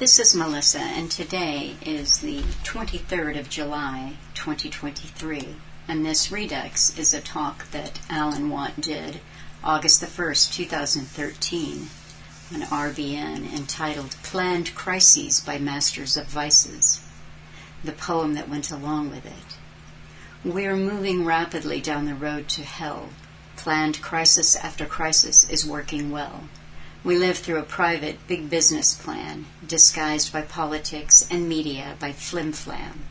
This is Melissa, and today is the 23rd of July, 2023, and this Redux is a talk that Alan Watt did August the 1st, 2013, on RBN, entitled Planned Crises by Masters of Vices, the poem that went along with it. We're moving rapidly down the road to hell. Planned crisis after crisis is working well. We live through a private, big business plan, disguised by politics and media by flim-flam.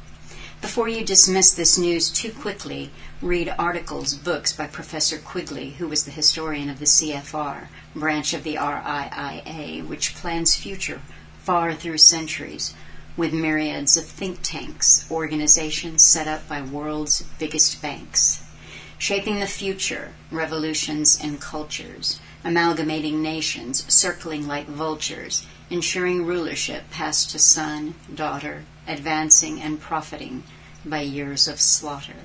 Before you dismiss this news too quickly, read articles, books by Professor Quigley, who was the historian of the CFR, branch of the RIIA, which plans future far through centuries, with myriads of think tanks, organizations set up by world's biggest banks. Shaping the future, revolutions and cultures, amalgamating nations, circling like vultures, ensuring rulership passed to son, daughter, advancing and profiting by years of slaughter.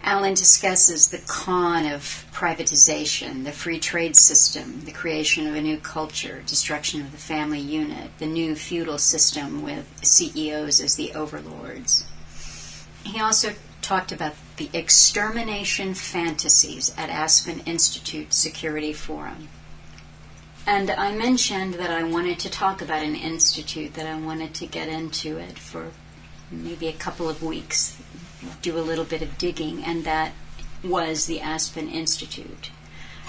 Alan discusses the con of privatization, the free trade system, the creation of a new culture, destruction of the family unit, the new feudal system with CEOs as the overlords. He also talked about the Extermination Fantasies at Aspen Institute Security Forum. And I mentioned that I wanted to talk about an institute, that I wanted to get into it for maybe a couple of weeks, do a little bit of digging, and that was the Aspen Institute.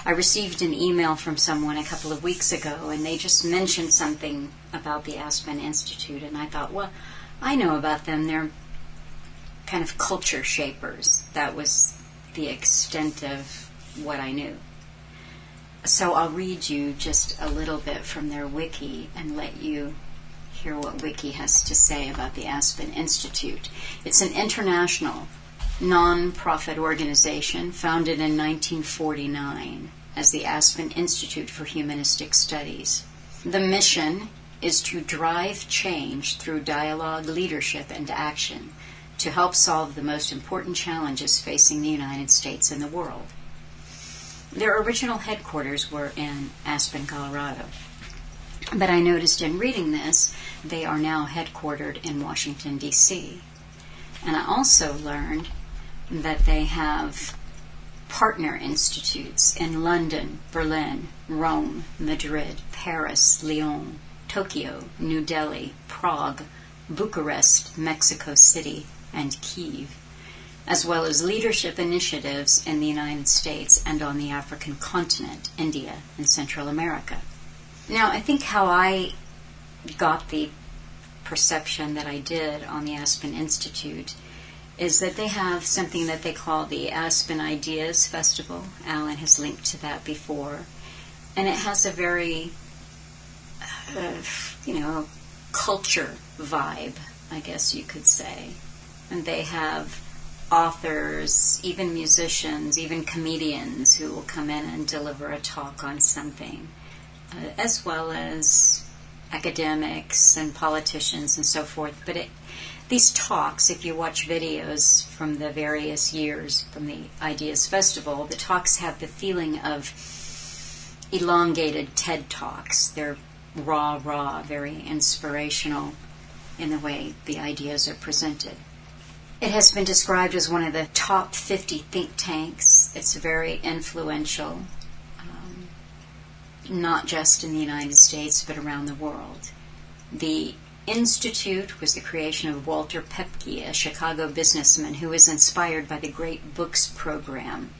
I received an email from someone a couple of weeks ago, and they just mentioned something about the Aspen Institute, and I thought, well, I know about them. They're kind of culture shapers. That was the extent of what I knew. So I'll read you just a little bit from their wiki and let you hear what Wiki has to say about the Aspen Institute. It's an international, non-profit organization founded in 1949 as the Aspen Institute for Humanistic Studies. The mission is to drive change through dialogue, leadership, and action to help solve the most important challenges facing the United States and the world. Their original headquarters were in Aspen, Colorado. But I noticed in reading this, they are now headquartered in Washington, D.C. And I also learned that they have partner institutes in London, Berlin, Rome, Madrid, Paris, Lyon, Tokyo, New Delhi, Prague, Bucharest, Mexico City, and Kyiv, as well as leadership initiatives in the United States and on the African continent, India, and Central America. Now, I think how I got the perception that I did on the Aspen Institute is that they have something that they call the Aspen Ideas Festival. Alan has linked to that before. And it has a very, culture vibe, I guess you could say. And they have authors, even musicians, even comedians who will come in and deliver a talk on something, as well as academics and politicians and so forth. But these talks, if you watch videos from the various years from the Ideas Festival, the talks have the feeling of elongated TED Talks. They're raw, very inspirational in the way the ideas are presented. It has been described as one of the top 50 think tanks. It's very influential, not just in the United States, but around the world. The Institute was the creation of Walter Pepke, a Chicago businessman who was inspired by the Great Books program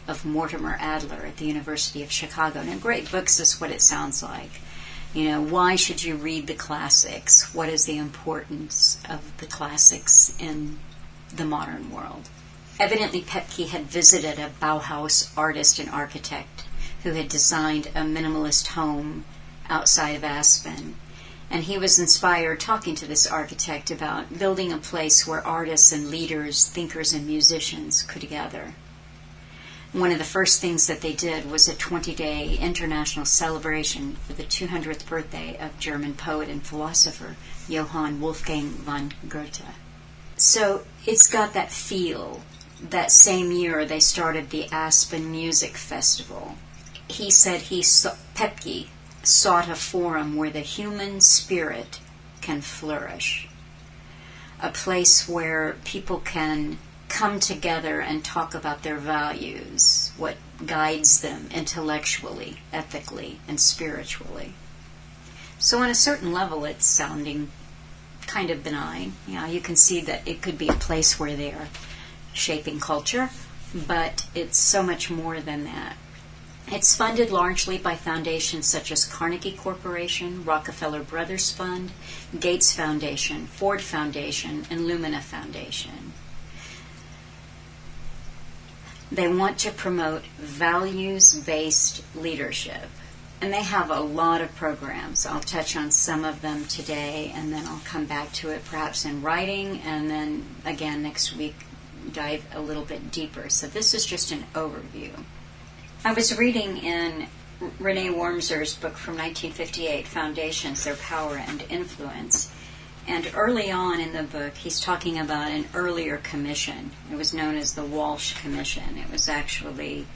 of Mortimer Adler at the University of Chicago. Now, Great Books is what it sounds like. Why should you read the classics? What is the importance of the classics in the modern world? Evidently, Pepke had visited a Bauhaus artist and architect who had designed a minimalist home outside of Aspen. And he was inspired talking to this architect about building a place where artists and leaders, thinkers and musicians could gather. One of the first things that they did was a 20-day international celebration for the 200th birthday of German poet and philosopher Johann Wolfgang von Goethe. So it's got that feel. That same year they started the Aspen Music Festival. He said Pepke sought a forum where the human spirit can flourish, a place where people can come together and talk about their values, what guides them intellectually, ethically, and spiritually. So on a certain level, it's sounding kind of benign. You can see that it could be a place where they are shaping culture, but it's so much more than that. It's funded largely by foundations such as Carnegie Corporation, Rockefeller Brothers Fund, Gates Foundation, Ford Foundation, and Lumina Foundation. They want to promote values-based leadership, and they have a lot of programs. I'll touch on some of them today, and then I'll come back to it perhaps in writing, and then again next week dive a little bit deeper. So this is just an overview. I was reading in Renee Wormser's book from 1958, Foundations, Their Power and Influence. And early on in the book, he's talking about an earlier commission. It was known as the Walsh Commission. It was actually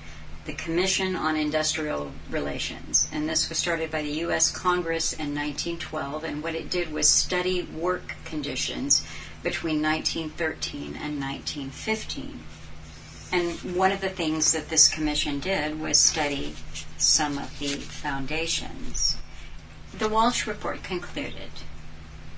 the Commission on Industrial Relations. And this was started by the U.S. Congress in 1912. And what it did was study work conditions between 1913 and 1915. And one of the things that this commission did was study some of the foundations. The Walsh Report concluded,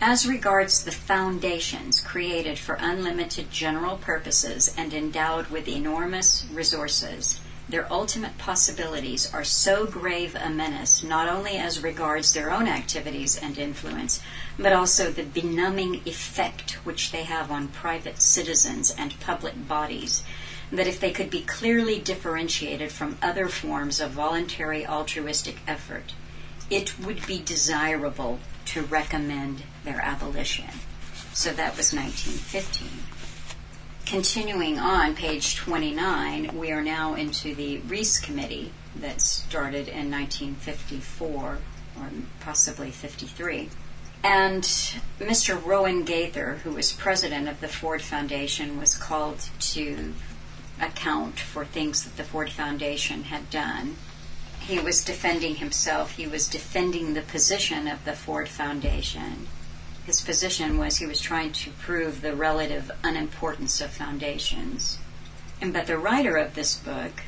as regards the foundations created for unlimited general purposes and endowed with enormous resources, their ultimate possibilities are so grave a menace, not only as regards their own activities and influence, but also the benumbing effect which they have on private citizens and public bodies, that if they could be clearly differentiated from other forms of voluntary altruistic effort, it would be desirable to recommend their abolition. So that was 1915. Continuing on, page 29, we are now into the Reese Committee that started in 1954, or possibly 53. And Mr. Rowan Gaither, who was president of the Ford Foundation, was called to account for things that the Ford Foundation had done. He was defending himself. He was defending the position of the Ford Foundation. His position was he was trying to prove the relative unimportance of foundations. But the writer of this book,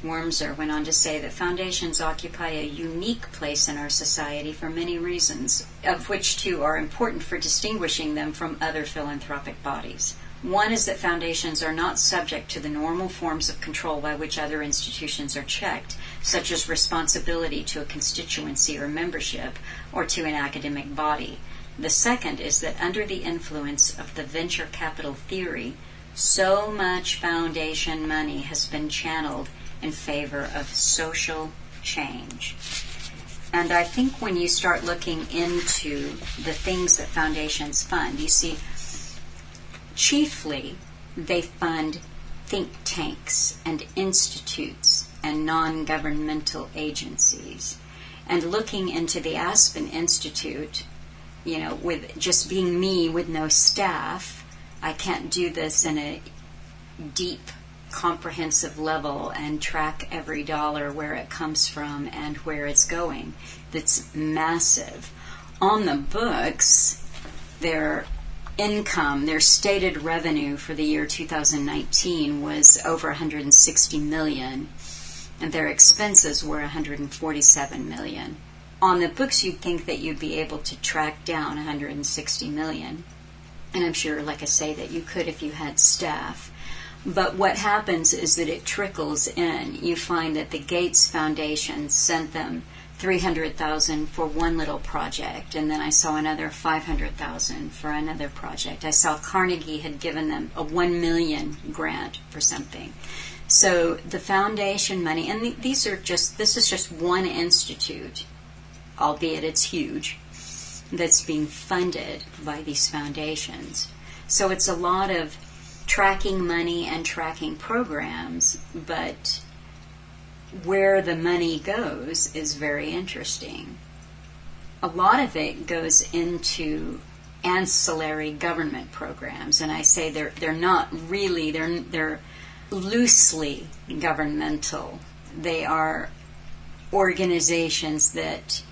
Wormser, went on to say that foundations occupy a unique place in our society for many reasons, of which two are important for distinguishing them from other philanthropic bodies. One is that foundations are not subject to the normal forms of control by which other institutions are checked, such as responsibility to a constituency or membership, or to an academic body. The second is that under the influence of the venture capital theory, so much foundation money has been channeled in favor of social change. And I think when you start looking into the things that foundations fund, you see chiefly they fund think tanks and institutes and non-governmental agencies. And looking into the Aspen Institute, with just being me with no staff, I can't do this in a deep, comprehensive level and track every dollar, where it comes from and where it's going. That's massive. On the books, their income, their stated revenue for the year 2019 was over 160 million, and their expenses were 147 million. On the books, you'd think that you'd be able to track down 160 million. And I'm sure, like I say, that you could if you had staff. But what happens is that it trickles in. You find that the Gates Foundation sent them $300,000 for one little project, and then I saw another $500,000 for another project. I saw Carnegie had given them a $1 million grant for something. So the foundation money, and this is just one institute, albeit it's huge, that's being funded by these foundations. So it's a lot of tracking money and tracking programs, but where the money goes is very interesting. A lot of it goes into ancillary government programs, and I say they're not really, they're loosely governmental. They are organizations that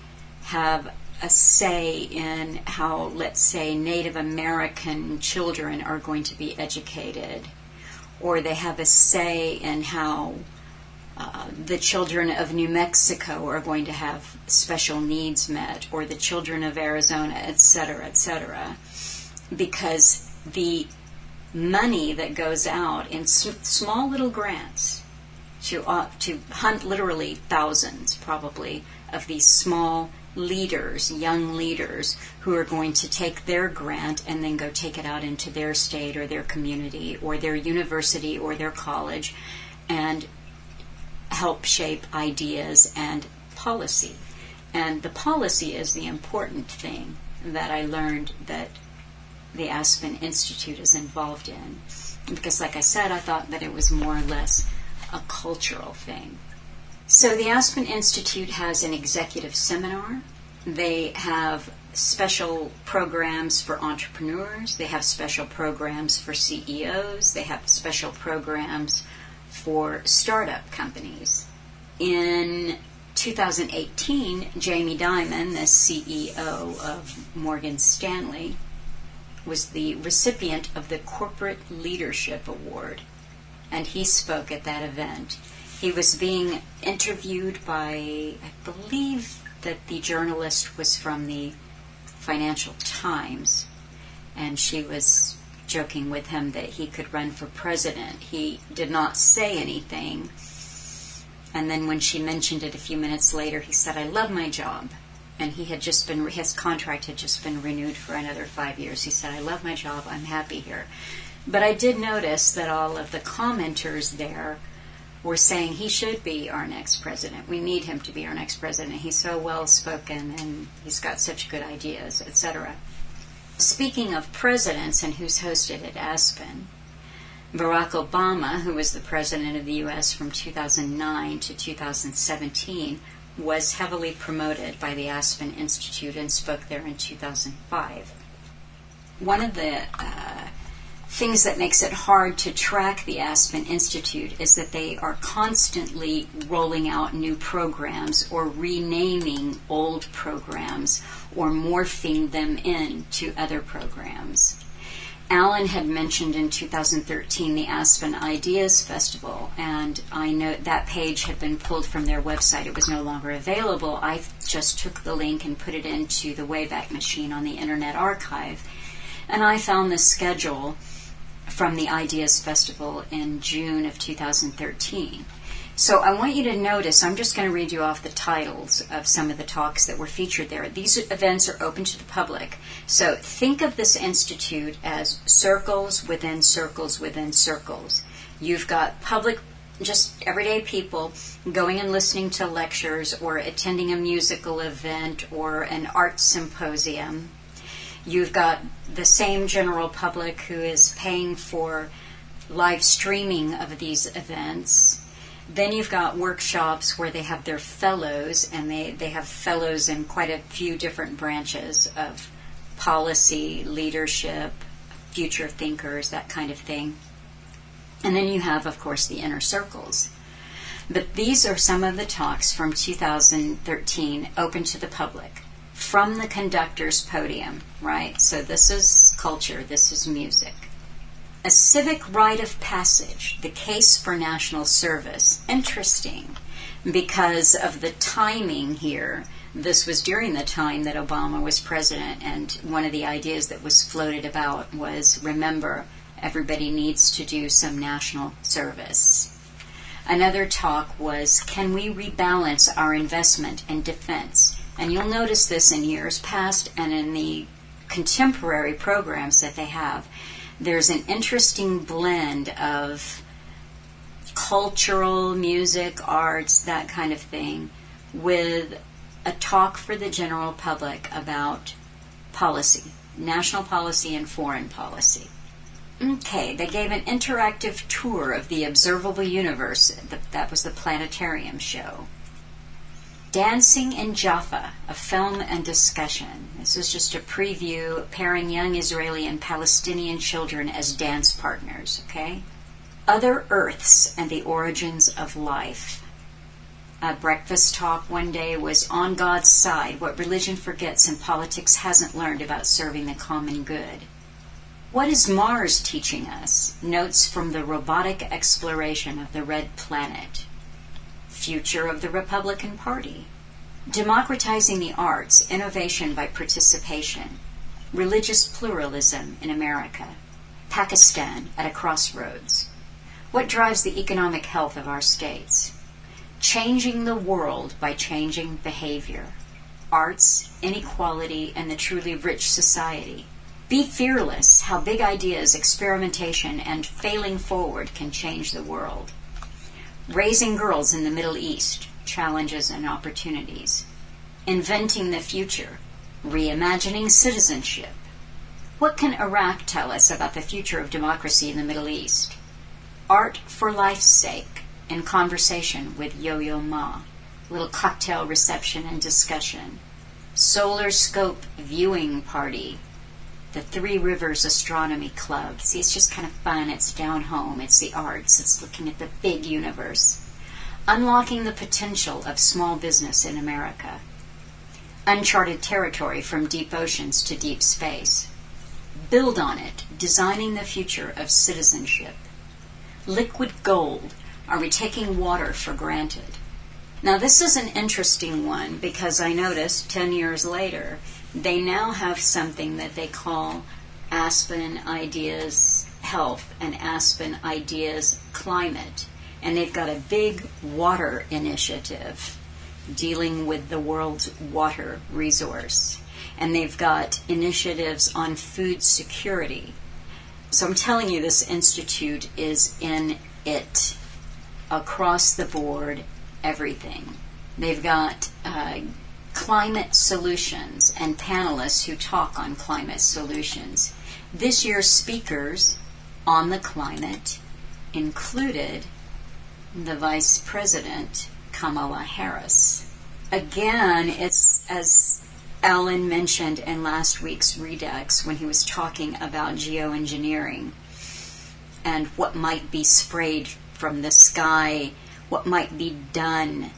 have a say in how, let's say, Native American children are going to be educated, or they have a say in how the children of New Mexico are going to have special needs met, or the children of Arizona, etc., because the money that goes out in small little grants to hunt literally thousands, probably, of these small leaders, young leaders, who are going to take their grant and then go take it out into their state or their community or their university or their college and help shape ideas and policy. And the policy is the important thing that I learned that the Aspen Institute is involved in. Because, like I said, I thought that it was more or less a cultural thing. So the Aspen Institute has an executive seminar. They have special programs for entrepreneurs. They have special programs for CEOs. They have special programs for startup companies. In 2018, Jamie Dimon, the CEO of Morgan Stanley, was the recipient of the Corporate Leadership Award, and he spoke at that event. He was being interviewed by, I believe that the journalist was from the Financial Times, and she was joking with him that he could run for president. He did not say anything, and then when she mentioned it a few minutes later, he said, "I love my job." And his contract had just been renewed for another 5 years. He said, "I love my job, I'm happy here." But I did notice that all of the commenters there were saying he should be our next president. We need him to be our next president. He's so well-spoken and he's got such good ideas, etc. Speaking of presidents and who's hosted at Aspen, Barack Obama, who was the president of the U.S. from 2009 to 2017, was heavily promoted by the Aspen Institute and spoke there in 2005. One of the things that makes it hard to track the Aspen Institute is that they are constantly rolling out new programs or renaming old programs or morphing them into other programs. Alan had mentioned in 2013 the Aspen Ideas Festival, and I know that page had been pulled from their website. It was no longer available. I just took the link and put it into the Wayback Machine on the Internet Archive, and I found the schedule from the Ideas Festival in June of 2013. So I want you to notice, I'm just going to read you off the titles of some of the talks that were featured there. These events are open to the public. So think of this institute as circles within circles within circles. You've got public, just everyday people going and listening to lectures or attending a musical event or an art symposium. You've got the same general public who is paying for live streaming of these events. Then you've got workshops where they have their fellows, and they have fellows in quite a few different branches of policy, leadership, future thinkers, that kind of thing. And then you have, of course, the inner circles. But these are some of the talks from 2013, open to the public, from the conductor's podium, right? So this is culture, this is music. A civic rite of passage, the case for national service. Interesting, because of the timing here. This was during the time that Obama was president, and one of the ideas that was floated about was, remember, everybody needs to do some national service. Another talk was, can we rebalance our investment in defense? And you'll notice this in years past and in the contemporary programs that they have. There's an interesting blend of cultural, music, arts, that kind of thing, with a talk for the general public about policy, national policy and foreign policy. Okay, they gave an interactive tour of the observable universe. That was the planetarium show. Dancing in Jaffa, a film and discussion. This is just a preview, pairing young Israeli and Palestinian children as dance partners, okay? Other Earths and the Origins of Life. A breakfast talk one day was On God's Side, What Religion Forgets and Politics Hasn't Learned About Serving the Common Good. What is Mars teaching us? Notes from the robotic exploration of the Red Planet. Future of the Republican Party. Democratizing the arts, innovation by participation. Religious pluralism in America. Pakistan at a crossroads. What drives the economic health of our states? Changing the world by changing behavior. Arts, inequality, and the truly rich society. Be fearless, how big ideas, experimentation, and failing forward can change the world. Raising girls in the Middle East, challenges and opportunities. Inventing the future, reimagining citizenship. What can Iraq tell us about the future of democracy in the Middle East? Art for life's sake, in conversation with Yo-Yo Ma. Little cocktail reception and discussion. Solar Scope viewing party. The Three Rivers Astronomy Club. See, it's just kind of fun. It's down home. It's the arts. It's looking at the big universe. Unlocking the potential of small business in America. Uncharted territory from deep oceans to deep space. Build on it. Designing the future of citizenship. Liquid gold. Are we taking water for granted? Now, this is an interesting one because I noticed 10 years later, they now have something that they call Aspen Ideas Health and Aspen Ideas Climate. And they've got a big water initiative dealing with the world's water resource. And they've got initiatives on food security. So I'm telling you, this institute is in it. Across the board, everything. They've got climate solutions and panelists who talk on climate solutions. This year's speakers on the climate included the Vice President, Kamala Harris. Again, it's as Alan mentioned in last week's Redux when he was talking about geoengineering and what might be sprayed from the sky, what might be done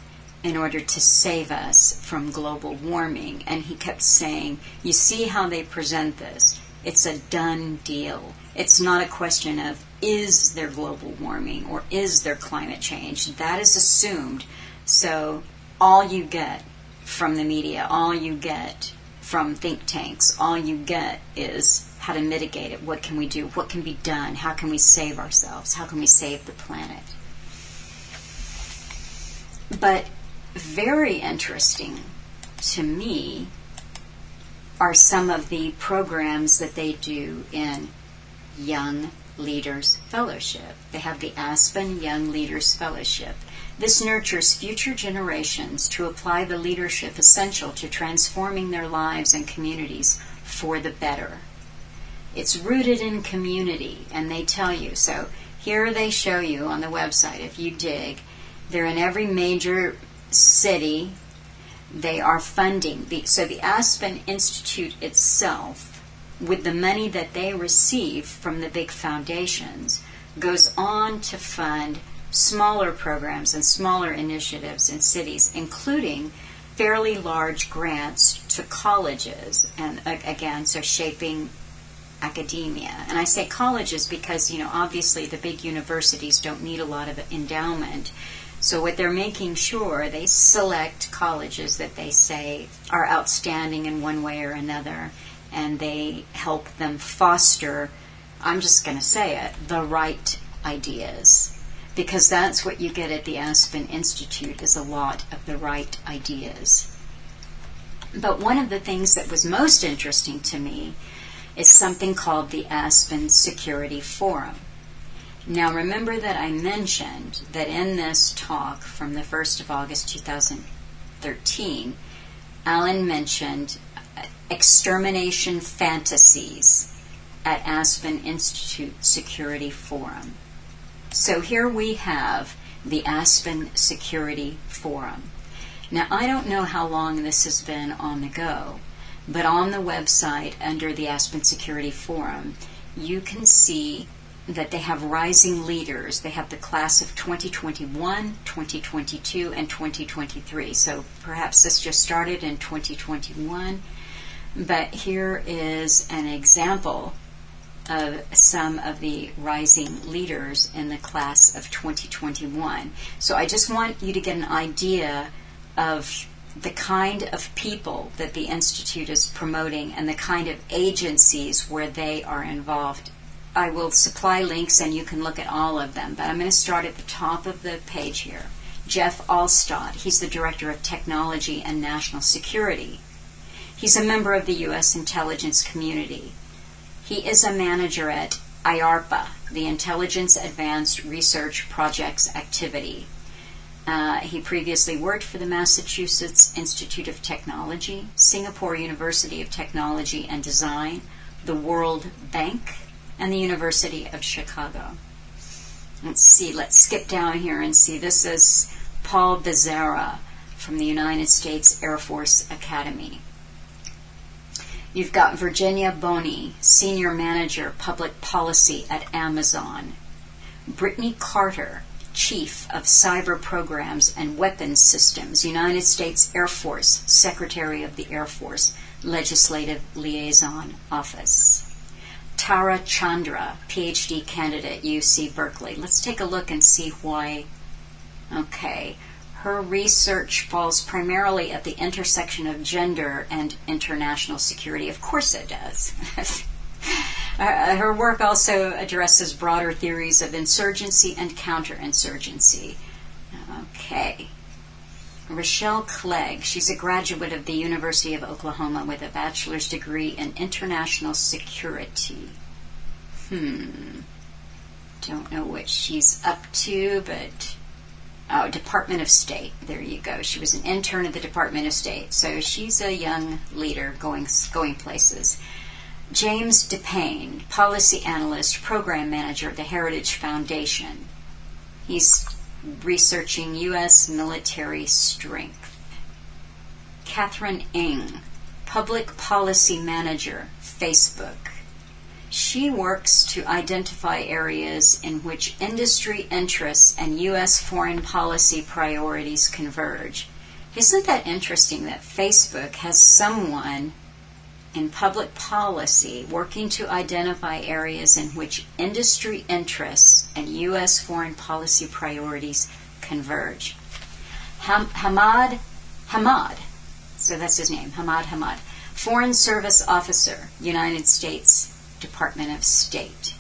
in order to save us from global warming. And he kept saying, you see how they present this? It's a done deal. It's not a question of, is there global warming or is there climate change? That is assumed. So all you get from the media, all you get from think tanks, all you get is how to mitigate it. What can we do? What can be done? How can we save ourselves? How can we save the planet? But very interesting to me are some of the programs that they do in Young Leaders Fellowship. They have the Aspen Young Leaders Fellowship. This nurtures future generations to apply the leadership essential to transforming their lives and communities for the better. It's rooted in community, and they tell you. So here they show you on the website, if you dig, they're in every major city. They are funding. So the Aspen Institute itself, with the money that they receive from the big foundations, goes on to fund smaller programs and smaller initiatives in cities, including fairly large grants to colleges. And again, so shaping academia. And I say colleges because, obviously the big universities don't need a lot of endowment. So what they're making sure, they select colleges that they say are outstanding in one way or another, and they help them foster, I'm just going to say it, the right ideas. Because that's what you get at the Aspen Institute, is a lot of the right ideas. But one of the things that was most interesting to me is something called the Aspen Security Forum. Now remember that I mentioned that in this talk from the 1st of August 2013, Alan mentioned Extermination Fantasies at Aspen Institute Security Forum. So here we have the Aspen Security Forum. Now I don't know how long this has been on the go, but on the website under the Aspen Security Forum, you can see that they have rising leaders. They have the class of 2021, 2022, and 2023. So perhaps this just started in 2021. But here is an example of some of the rising leaders in the class of 2021. So I just want you to get an idea of the kind of people that the Institute is promoting and the kind of agencies where they are involved. I will supply links and you can look at all of them, but I'm going to start at the top of the page here. Jeff Alstad, he's the Director of Technology and National Security. He's a member of the U.S. intelligence community. He is a manager at IARPA, the Intelligence Advanced Research Projects Activity. He previously worked for the Massachusetts Institute of Technology, Singapore University of Technology and Design, the World Bank, and the University of Chicago. Let's see, let's skip down here and see. This is Paul Becerra from the United States Air Force Academy. You've got Virginia Boney, Senior Manager, Public Policy at Amazon. Brittany Carter, Chief of Cyber Programs and Weapons Systems, United States Air Force, Secretary of the Air Force, Legislative Liaison Office. Tara Chandra, PhD candidate, UC Berkeley. Let's take a look and see why. Okay. Her research falls primarily at the intersection of gender and international security. Of course it does. Her work also addresses broader theories of insurgency and counterinsurgency. Okay. Rochelle Clegg, she's a graduate of the University of Oklahoma with a bachelor's degree in international security. Don't know what she's up to, but... Oh, Department of State. There you go. She was an intern at the Department of State. So she's a young leader going places. James DePayne, Policy Analyst, Program Manager of the Heritage Foundation. He's researching U.S. military strength. Catherine Ng, Public Policy Manager, Facebook. She works to identify areas in which industry interests and U.S. foreign policy priorities converge. Isn't that interesting that Facebook has someone in public policy working to identify areas in which industry interests and U.S. foreign policy priorities converge? Hamad, so that's his name, Hamad, Foreign Service Officer, United States Department of State.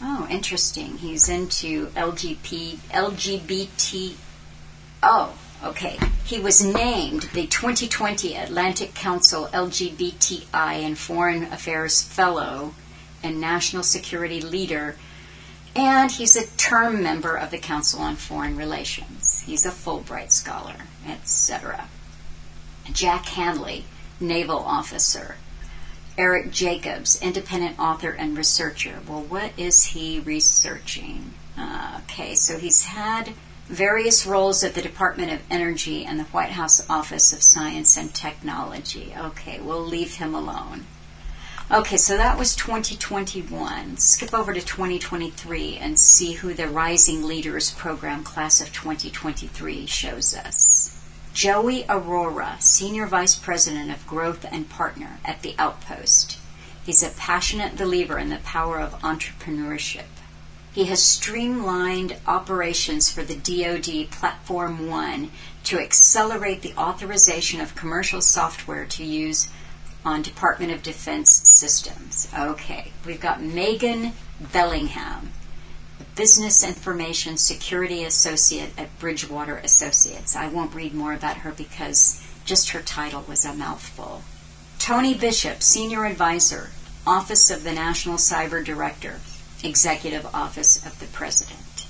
Oh, interesting. He's into LGBT. Oh, okay. He was named the 2020 Atlantic Council LGBTI and Foreign Affairs Fellow and National Security Leader, and he's a term member of the Council on Foreign Relations. He's a Fulbright Scholar, etc. Jack Hanley, Naval Officer. Eric Jacobs, independent author and researcher. Well, what is he researching? Okay, so he's had various roles at the Department of Energy and the White House Office of Science and Technology. Okay, we'll leave him alone. Okay, so that was 2021. Skip over to 2023 and see who the Rising Leaders Program class of 2023 shows us. Joey Aurora, Senior Vice President of Growth and Partner at The Outpost. He's a passionate believer in the power of entrepreneurship. He has streamlined operations for the DoD Platform One to accelerate the authorization of commercial software to use on Department of Defense systems. Okay, we've got Megan Bellingham, Business Information Security Associate at Bridgewater Associates. I won't read more about her because just her title was a mouthful. Tony Bishop, Senior Advisor, Office of the National Cyber Director, Executive Office of the President.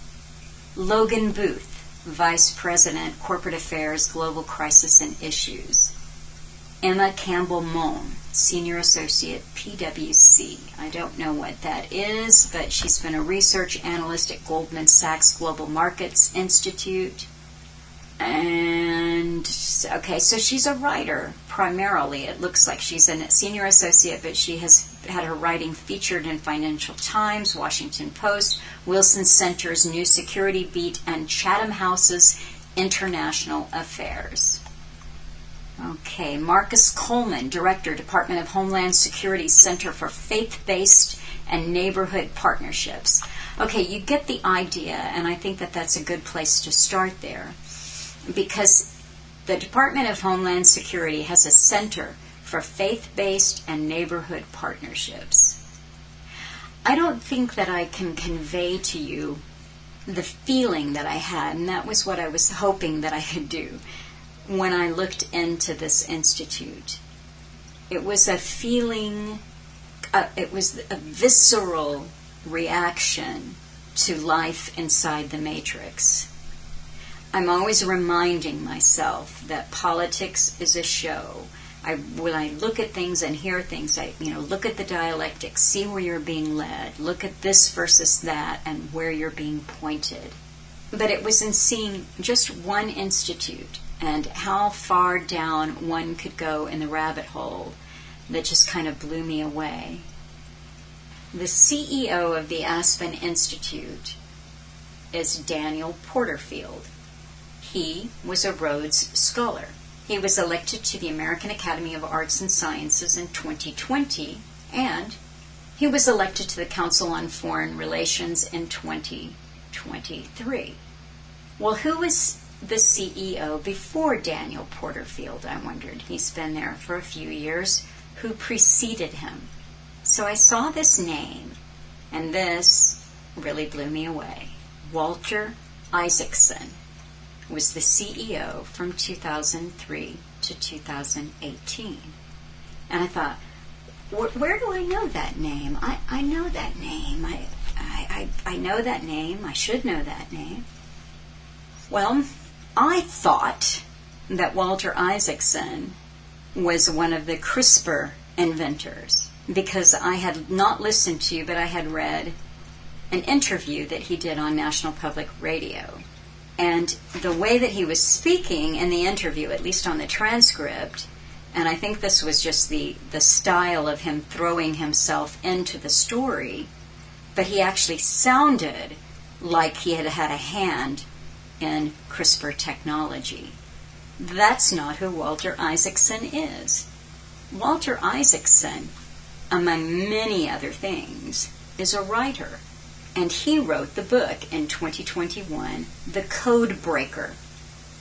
Logan Booth, Vice President, Corporate Affairs, Global Crisis and Issues. Emma Campbell-Moan, Senior Associate, PwC. I don't know what that is, but she's been a research analyst at Goldman Sachs Global Markets Institute. And, okay, so she's a writer, primarily. It looks like she's a senior associate, but she has had her writing featured in Financial Times, Washington Post, Wilson Center's New Security Beat, and Chatham House's International Affairs. Okay, Marcus Coleman, Director, Department of Homeland Security, Center for Faith-Based and Neighborhood Partnerships. Okay, you get the idea, and I think that that's a good place to start there, because the Department of Homeland Security has a Center for Faith-Based and Neighborhood Partnerships. I don't think that I can convey to you the feeling that I had, and that was what I was hoping that I could do when I looked into this institute. It was a feeling, it was a visceral reaction to life inside the matrix. I'm always reminding myself that politics is a show. When I look at things and hear things, I look at the dialectics, see where you're being led, look at this versus that, and where you're being pointed. But it was in seeing just one institute and how far down one could go in the rabbit hole that just kind of blew me away. The CEO of the Aspen Institute is Daniel Porterfield. He was a Rhodes Scholar. He was elected to the American Academy of Arts and Sciences in 2020, and he was elected to the Council on Foreign Relations in 2023. Well, who was the CEO before Daniel Porterfield, I wondered? He's been there for a few years. Who preceded him? So I saw this name, and this really blew me away. Walter Isaacson was the CEO from 2003 to 2018. And I thought, where do I know that name? I know that name. I know that name. I should know that name. Well, I thought that Walter Isaacson was one of the CRISPR inventors, because I had not listened to, but I had read an interview that he did on National Public Radio. And the way that he was speaking in the interview, at least on the transcript, and I think this was just the style of him throwing himself into the story, but he actually sounded like he had had a hand in CRISPR technology. That's not who Walter Isaacson is. Walter Isaacson, among many other things, is a writer. And he wrote the book in 2021, The Code Breaker,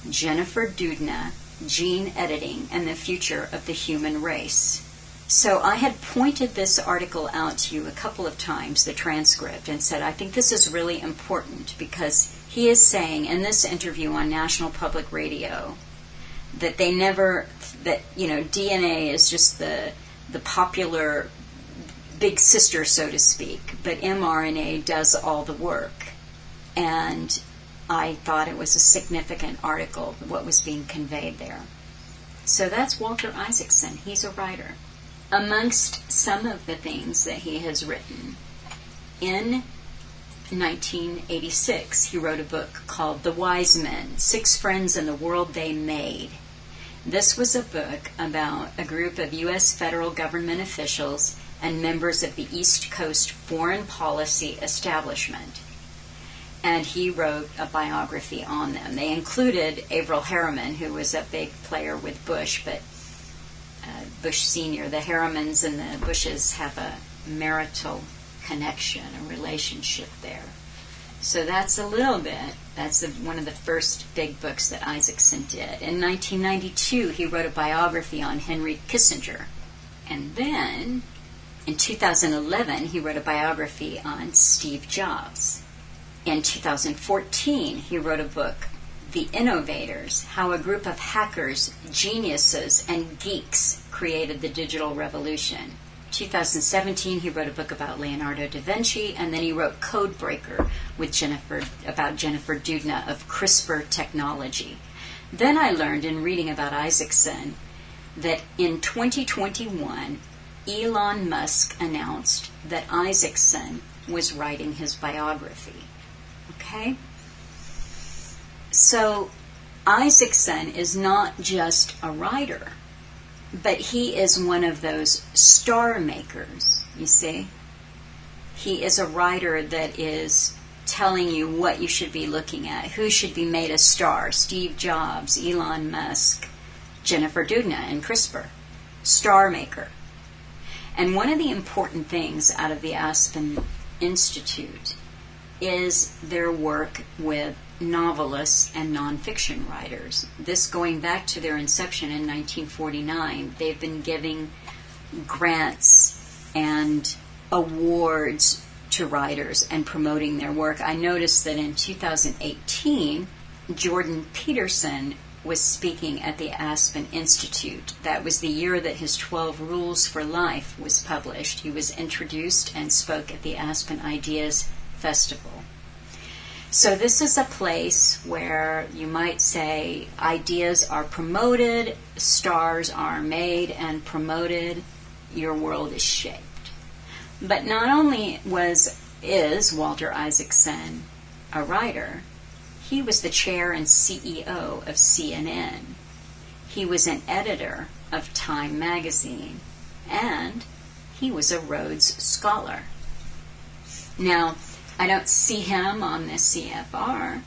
Jennifer Doudna, Gene Editing and the Future of the Human Race. So I had pointed this article out to you a couple of times, the transcript, and said, I think this is really important, because he is saying in this interview on National Public Radio that DNA is just the popular big sister, so to speak, but mRNA does all the work. And I thought it was a significant article, what was being conveyed there. So that's Walter Isaacson. He's a writer. Amongst some of the things that he has written, in 1986, he wrote a book called The Wise Men, 6 Friends in the World They Made. This was a book about a group of U.S. federal government officials and members of the East Coast foreign policy establishment. And he wrote a biography on them. They included Averell Harriman, who was a big player with Bush, but Bush Sr., the Harrimans and the Bushes have a marital connection, a relationship there. So that's a little bit, that's one of the first big books that Isaacson did. In 1992, he wrote a biography on Henry Kissinger. And then, in 2011, he wrote a biography on Steve Jobs. In 2014, he wrote a book, The Innovators, How a Group of Hackers, Geniuses, and Geeks Created the Digital Revolution. 2017, he wrote a book about Leonardo da Vinci, and then he wrote Code Breaker about Jennifer Doudna of CRISPR technology. Then I learned in reading about Isaacson that in 2021, Elon Musk announced that Isaacson was writing his biography. Okay? So Isaacson is not just a writer. But he is one of those star makers, you see. He is a writer that is telling you what you should be looking at, who should be made a star. Steve Jobs, Elon Musk, Jennifer Doudna, and CRISPR. Star maker. And one of the important things out of the Aspen Institute is their work with novelists and nonfiction writers. This going back to their inception in 1949. They've been giving grants and awards to writers and promoting their work. I noticed that in 2018, Jordan Peterson was speaking at the Aspen Institute. That was the year that his 12 Rules for Life was published. He was introduced and spoke at the Aspen Ideas Festival. So this is a place where you might say ideas are promoted, stars are made and promoted, your world is shaped. But not only is Walter Isaacson a writer, he was the chair and CEO of CNN. He was an editor of Time magazine, and he was a Rhodes Scholar. Now, I don't see him on the CFR,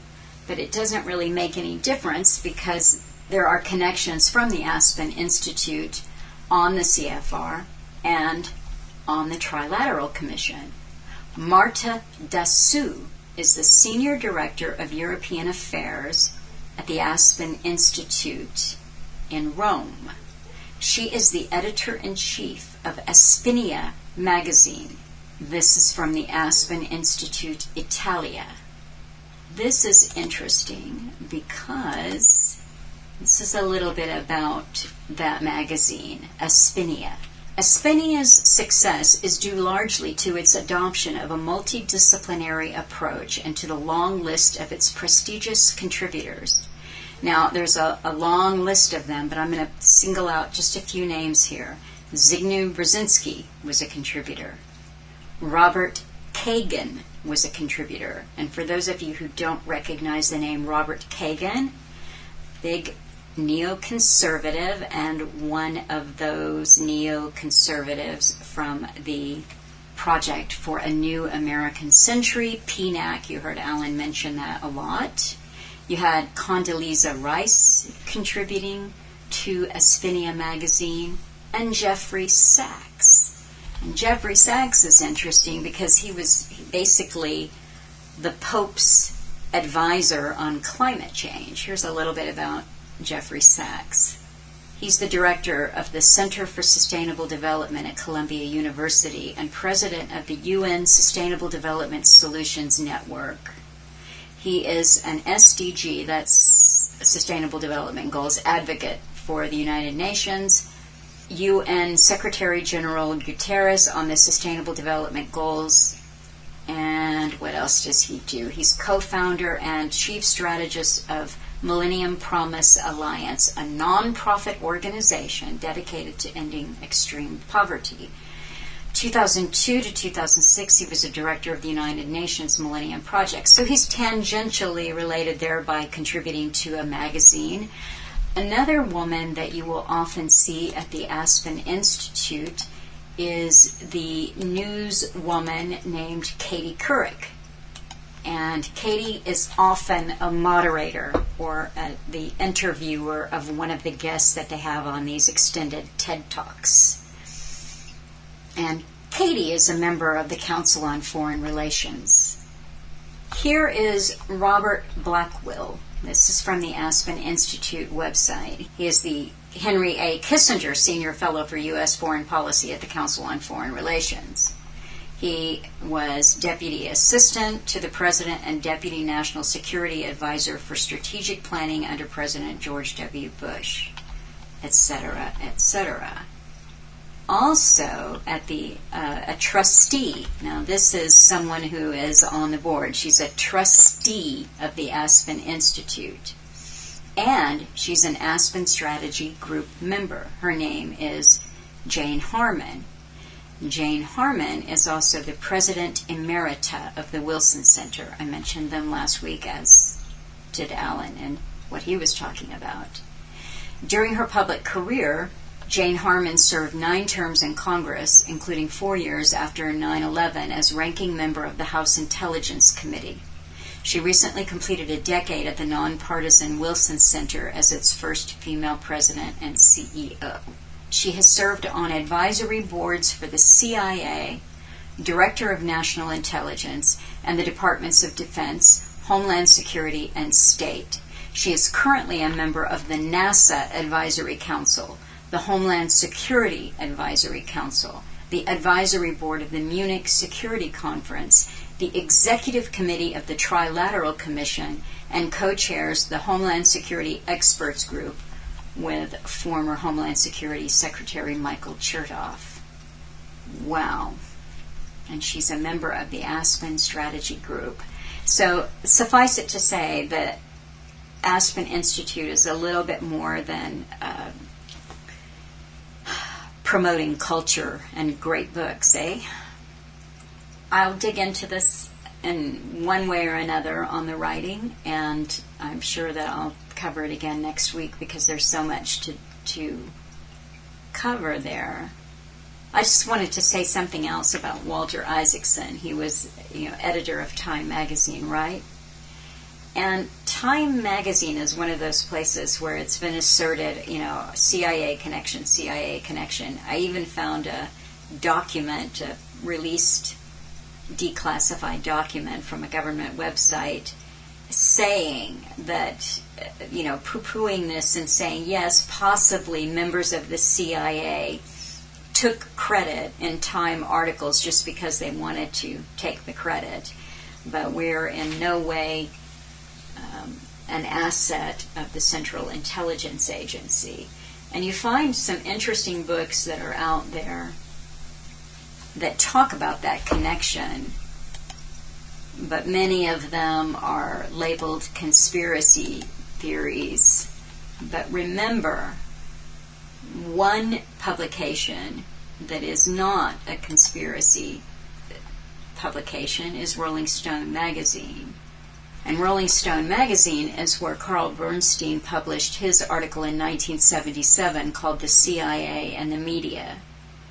but it doesn't really make any difference because there are connections from the Aspen Institute on the CFR and on the Trilateral Commission. Marta Dassou is the Senior Director of European Affairs at the Aspen Institute in Rome. She is the Editor-in-Chief of Aspinia magazine. This is from the Aspen Institute Italia. This is interesting because this is a little bit about that magazine, Aspinia. Aspinia's success is due largely to its adoption of a multidisciplinary approach and to the long list of its prestigious contributors. Now, there's a long list of them, but I'm going to single out just a few names here. Zygmunt Brzezinski was a contributor. Robert Kagan was a contributor. And for those of you who don't recognize the name Robert Kagan, big neoconservative, and one of those neoconservatives from the Project for a New American Century, PNAC. You heard Alan mention that a lot. You had Condoleezza Rice contributing to Aspinia magazine, and Jeffrey Sachs. And Jeffrey Sachs is interesting because he was basically the Pope's advisor on climate change. Here's a little bit about Jeffrey Sachs. He's the director of the Center for Sustainable Development at Columbia University and president of the UN Sustainable Development Solutions Network. He is an SDG, that's Sustainable Development Goals, advocate for the United Nations, UN Secretary General Guterres on the Sustainable Development Goals, and what else does he do? He's co-founder and chief strategist of Millennium Promise Alliance, a non-profit organization dedicated to ending extreme poverty. 2002 to 2006, he was a director of the United Nations Millennium Project. So he's tangentially related there by contributing to a magazine. Another woman that you will often see at the Aspen Institute is the newswoman named Katie Couric. And Katie is often a moderator or the interviewer of one of the guests that they have on these extended TED Talks. And Katie is a member of the Council on Foreign Relations. Here is Robert Blackwell. This is from the Aspen Institute website. He is the Henry A. Kissinger Senior Fellow for U.S. Foreign Policy at the Council on Foreign Relations. He was Deputy Assistant to the President and Deputy National Security Advisor for Strategic Planning under President George W. Bush, etc., etc. Also, at a trustee. Now, this is someone who is on the board. She's a trustee of the Aspen Institute. And she's an Aspen Strategy Group member. Her name is Jane Harmon. Jane Harmon is also the President Emerita of the Wilson Center. I mentioned them last week, as did Alan, and what he was talking about. During her public career, Jane Harman served 9 terms in Congress, including 4 years after 9/11 as ranking member of the House Intelligence Committee. She recently completed a decade at the nonpartisan Wilson Center as its first female president and CEO. She has served on advisory boards for the CIA, Director of National Intelligence, and the Departments of Defense, Homeland Security, and State. She is currently a member of the NASA Advisory Council, the Homeland Security Advisory Council, the Advisory Board of the Munich Security Conference, the Executive Committee of the Trilateral Commission, and co-chairs the Homeland Security Experts Group with former Homeland Security Secretary Michael Chertoff. Wow. And she's a member of the Aspen Strategy Group. So suffice it to say that Aspen Institute is a little bit more than promoting culture and great books, eh? I'll dig into this in one way or another on the writing, and I'm sure that I'll cover it again next week because there's so much to cover there. I just wanted to say something else about Walter Isaacson. He was, editor of Time magazine, right? And Time magazine is one of those places where it's been asserted, CIA connection, CIA connection. I even found a document, a released, declassified document from a government website saying that, poo-pooing this and saying, yes, possibly members of the CIA took credit in Time articles just because they wanted to take the credit, but we're in no way an asset of the Central Intelligence Agency. And you find some interesting books that are out there that talk about that connection, but many of them are labeled conspiracy theories. But remember, one publication that is not a conspiracy publication is Rolling Stone magazine. And Rolling Stone magazine is where Carl Bernstein published his article in 1977 called The CIA and the Media.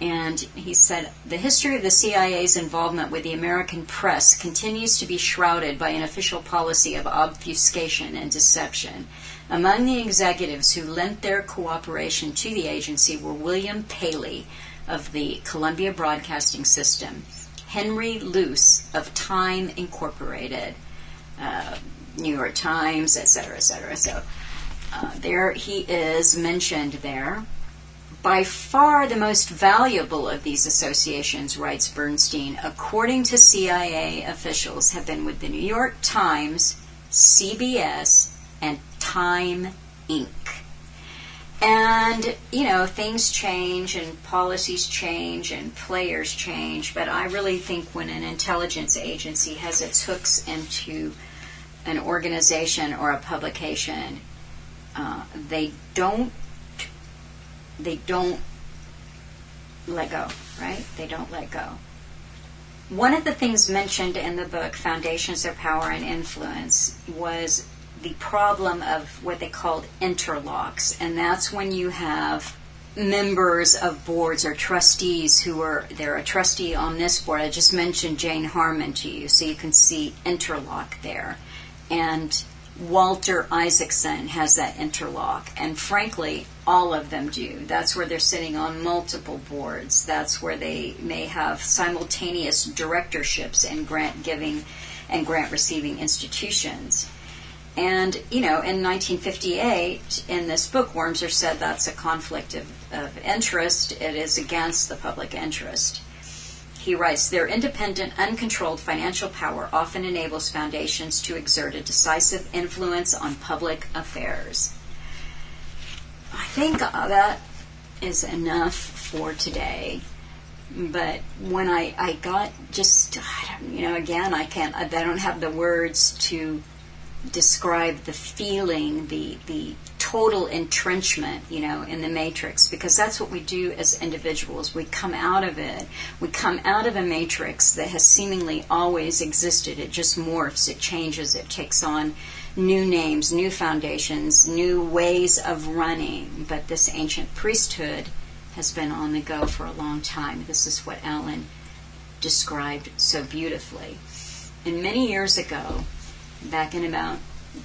And he said, the history of the CIA's involvement with the American press continues to be shrouded by an official policy of obfuscation and deception. Among the executives who lent their cooperation to the agency were William Paley of the Columbia Broadcasting System, Henry Luce of Time Incorporated, New York Times, etc., etc. So there he is mentioned there. By far the most valuable of these associations, writes Bernstein, according to CIA officials, have been with the New York Times, CBS, and Time Inc. And, things change and policies change and players change, but I really think when an intelligence agency has its hooks into an organization or a publication, they don't let go, right? They don't let go. One of the things mentioned in the book, Foundations of Power and Influence, was the problem of what they called interlocks, and that's when you have members of boards or trustees they're a trustee on this board. I just mentioned Jane Harman to you, so you can see interlock there. And Walter Isaacson has that interlock, and frankly, all of them do. That's where they're sitting on multiple boards. That's where they may have simultaneous directorships in grant-giving and grant-receiving institutions. And, in 1958, in this book, Wormser said that's a conflict of interest. It is against the public interest. He writes, their independent, uncontrolled financial power often enables foundations to exert a decisive influence on public affairs. I think that is enough for today. But when I got again, I don't have the words to describe the feeling, the total entrenchment, in the matrix, because that's what we do as individuals. We come out of it. We come out of a matrix that has seemingly always existed. It just morphs, it changes, it takes on new names, new foundations, new ways of running. But this ancient priesthood has been on the go for a long time. This is what Alan described so beautifully. And many years ago, back in about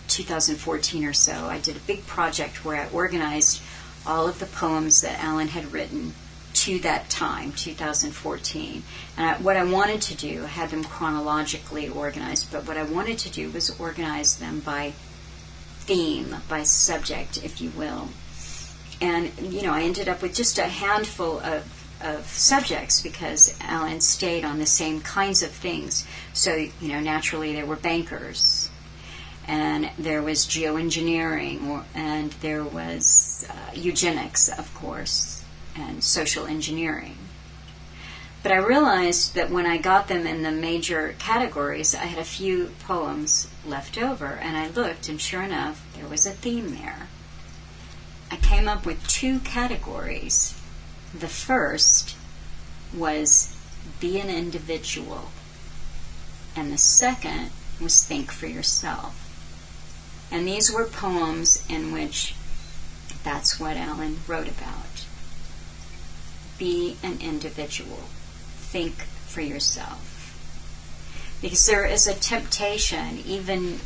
2014 or so, I did a big project where I organized all of the poems that Alan had written to that time, 2014. And what I wanted to do, I had them chronologically organized, but what I wanted to do was organize them by theme, by subject, if you will. And, I ended up with just a handful of subjects because Alan stayed on the same kinds of things. So, naturally there were bankers, and there was geoengineering, and there was eugenics, of course, and social engineering. But I realized that when I got them in the major categories, I had a few poems left over, and I looked, and sure enough, there was a theme there. I came up with 2 categories. The first was be an individual, and the second was think for yourself. And these were poems in which that's what Alan wrote about. Be an individual. Think for yourself. Because there is a temptation, even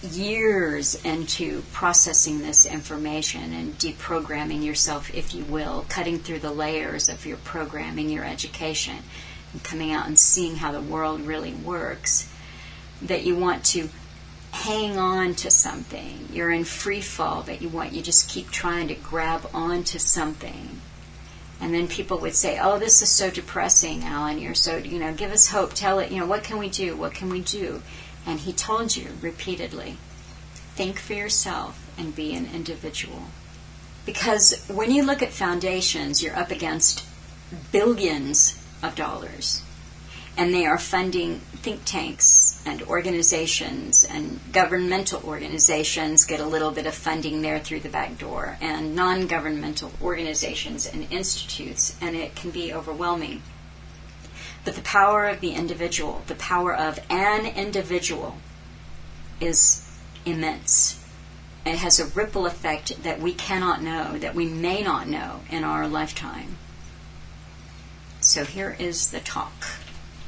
years into processing this information and deprogramming yourself, if you will, cutting through the layers of your programming, your education, and coming out and seeing how the world really works, that you want to hang on to something. You're in free fall, but you just keep trying to grab onto something. And then people would say, oh, this is so depressing, Alan. You're so, give us hope. Tell it, what can we do? What can we do? And he told you repeatedly, think for yourself and be an individual. Because when you look at foundations, you're up against billions of dollars. And they are funding think tanks and organizations, and governmental organizations get a little bit of funding there through the back door, and non-governmental organizations and institutes, and it can be overwhelming. But the power of the individual, the power of an individual, is immense. It has a ripple effect that we cannot know, that we may not know in our lifetime. So here is the talk.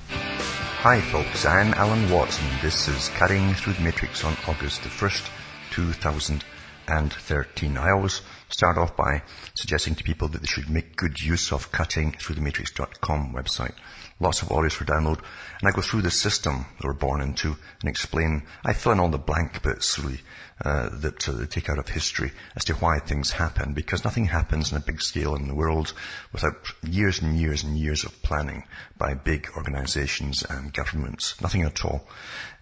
Hi folks, I'm Alan Watson. This is Cutting Through the Matrix on August the 1st, 2013. I always start off by suggesting to people that they should make good use of cuttingthroughthematrix.com website. Lots of audios for download, and I go through the system that we're born into and explain. I fill in all the blank bits really that they take out of history as to why things happen, because nothing happens on a big scale in the world without years and years and years of planning by big organizations and governments. Nothing at all.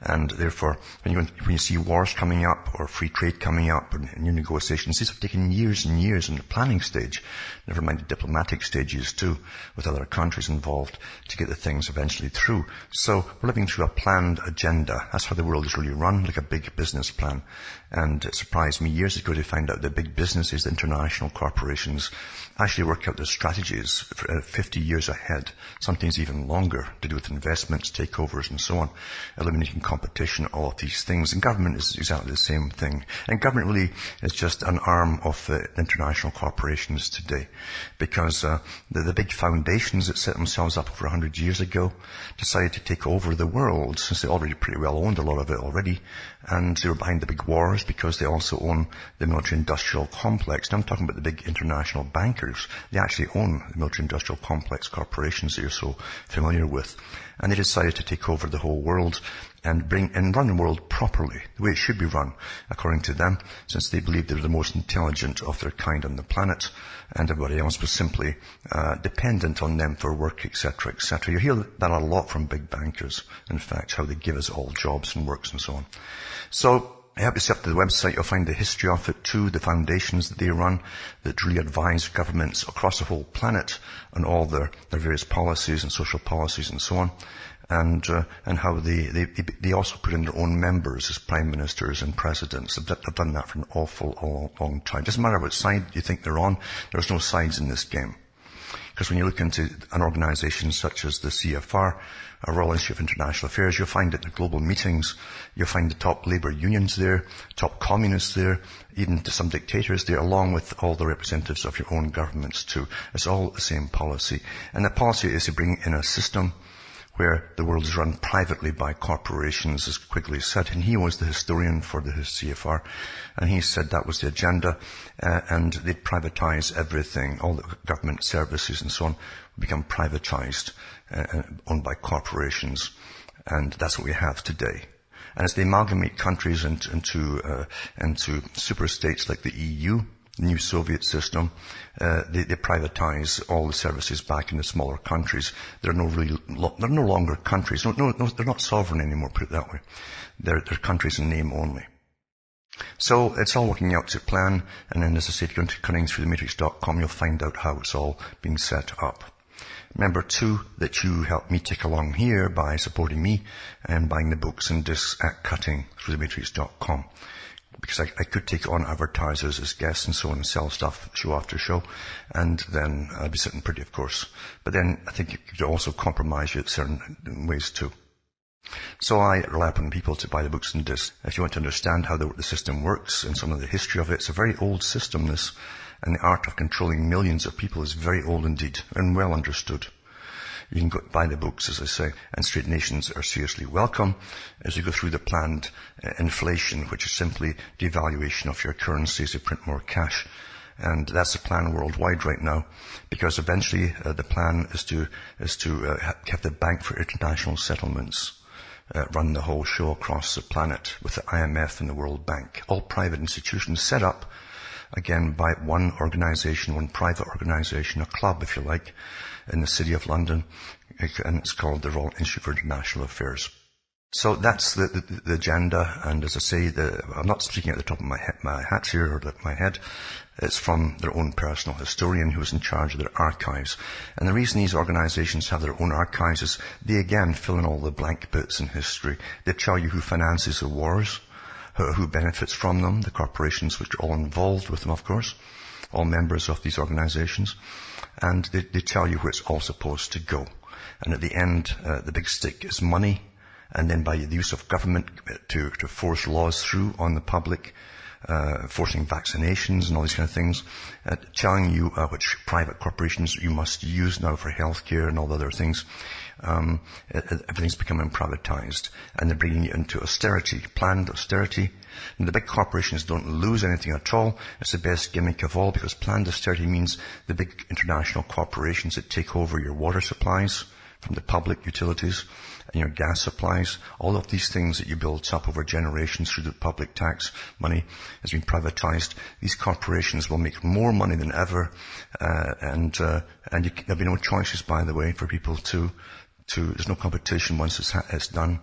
And therefore, when you see wars coming up or free trade coming up or new negotiations, these have taken years and years in the planning stage, never mind the diplomatic stages too, with other countries involved to get the things eventually through. So we're living through a planned agenda. That's how the world is really run, like a big business plan. And it surprised me years ago to find out that big businesses, international corporations, actually work out their strategies for 50 years ahead, sometimes even longer, to do with investments, takeovers and so on, eliminating competition, all of these things. And government is exactly the same thing. And government really is just an arm of the international corporations today, because the big foundations that set themselves up over 100 years ago decided to take over the world, since they already pretty well owned a lot of it already, and they were behind the big wars because they also own the military-industrial complex. Now I'm talking about the big international bankers. They actually own the military-industrial complex corporations that you're so familiar with. And they decided to take over the whole world and run the world properly, the way it should be run, according to them, since they believed they were the most intelligent of their kind on the planet, and everybody else was simply dependent on them for work, etc., etc. You hear that a lot from big bankers, in fact, how they give us all jobs and works and so on. So I help yourself to the website. You'll find the history of it too, the foundations that they run that really advise governments across the whole planet on all their various policies and social policies and so on. And how they also put in their own members as prime ministers and presidents. They've done that for an awful long time. Doesn't matter what side you think they're on, there's no sides in this game. Because when you look into an organization such as the CFR, Royal Institute of International Affairs, you'll find at the global meetings, you'll find the top labour unions there, top communists there, even to some dictators there, along with all the representatives of your own governments too. It's all the same policy. And the policy is to bring in a system where the world is run privately by corporations, as Quigley said, and he was the historian for the CFR, and he said that was the agenda, and they'd privatize everything, all the government services and so on would become privatized, owned by corporations, and that's what we have today. And as they amalgamate countries into super states like the EU, the new Soviet system, they privatize all the services back in the smaller countries. They're no longer countries. No, they're not sovereign anymore, put it that way. They're countries in name only. So it's all working out to plan, and then as I say, if you go into cunningthroughthematrix.com, you'll find out how it's all being set up. Remember too that you help me tick along here by supporting me and buying the books and discs at cunningthroughthematrix.com. Because I could take on advertisers as guests and so on and sell stuff show after show, and then I'd be sitting pretty, of course. But then I think it could also compromise you in certain ways too. So I rely upon people to buy the books and discs. If you want to understand how the system works and some of the history of it, it's a very old system, this, and the art of controlling millions of people is very old indeed and well understood. You can go buy the books, as I say, and straight nations are seriously welcome as you go through the planned inflation, which is simply devaluation of your currency as you print more cash. And that's the plan worldwide right now, because eventually the plan is to have the Bank for International Settlements run the whole show across the planet with the IMF and the World Bank, all private institutions set up again by one organization, one private organization, a club if you like, in the City of London, and it's called the Royal Institute for International Affairs. So that's the agenda, and as I say, I'm not speaking at the top of my hat here, or my head. It's from their own personal historian who's in charge of their archives. And the reason these organizations have their own archives is they again fill in all the blank bits in history. They tell you who finances the wars, who benefits from them, the corporations which are all involved with them, of course, all members of these organizations. And they tell you where it's all supposed to go. And at the end, the big stick is money, and then by the use of government to force laws through on the public, forcing vaccinations and all these kind of things, telling you which private corporations you must use now for healthcare and all the other things. Everything's becoming privatized, and they're bringing you into austerity, planned austerity. And the big corporations don't lose anything at all. It's the best gimmick of all, because planned austerity means the big international corporations that take over your water supplies from the public utilities and your gas supplies. All of these things that you built up over generations through the public tax money has been privatized. These corporations will make more money than ever, and there'll be no choices, by the way, for people to there's no competition once it's done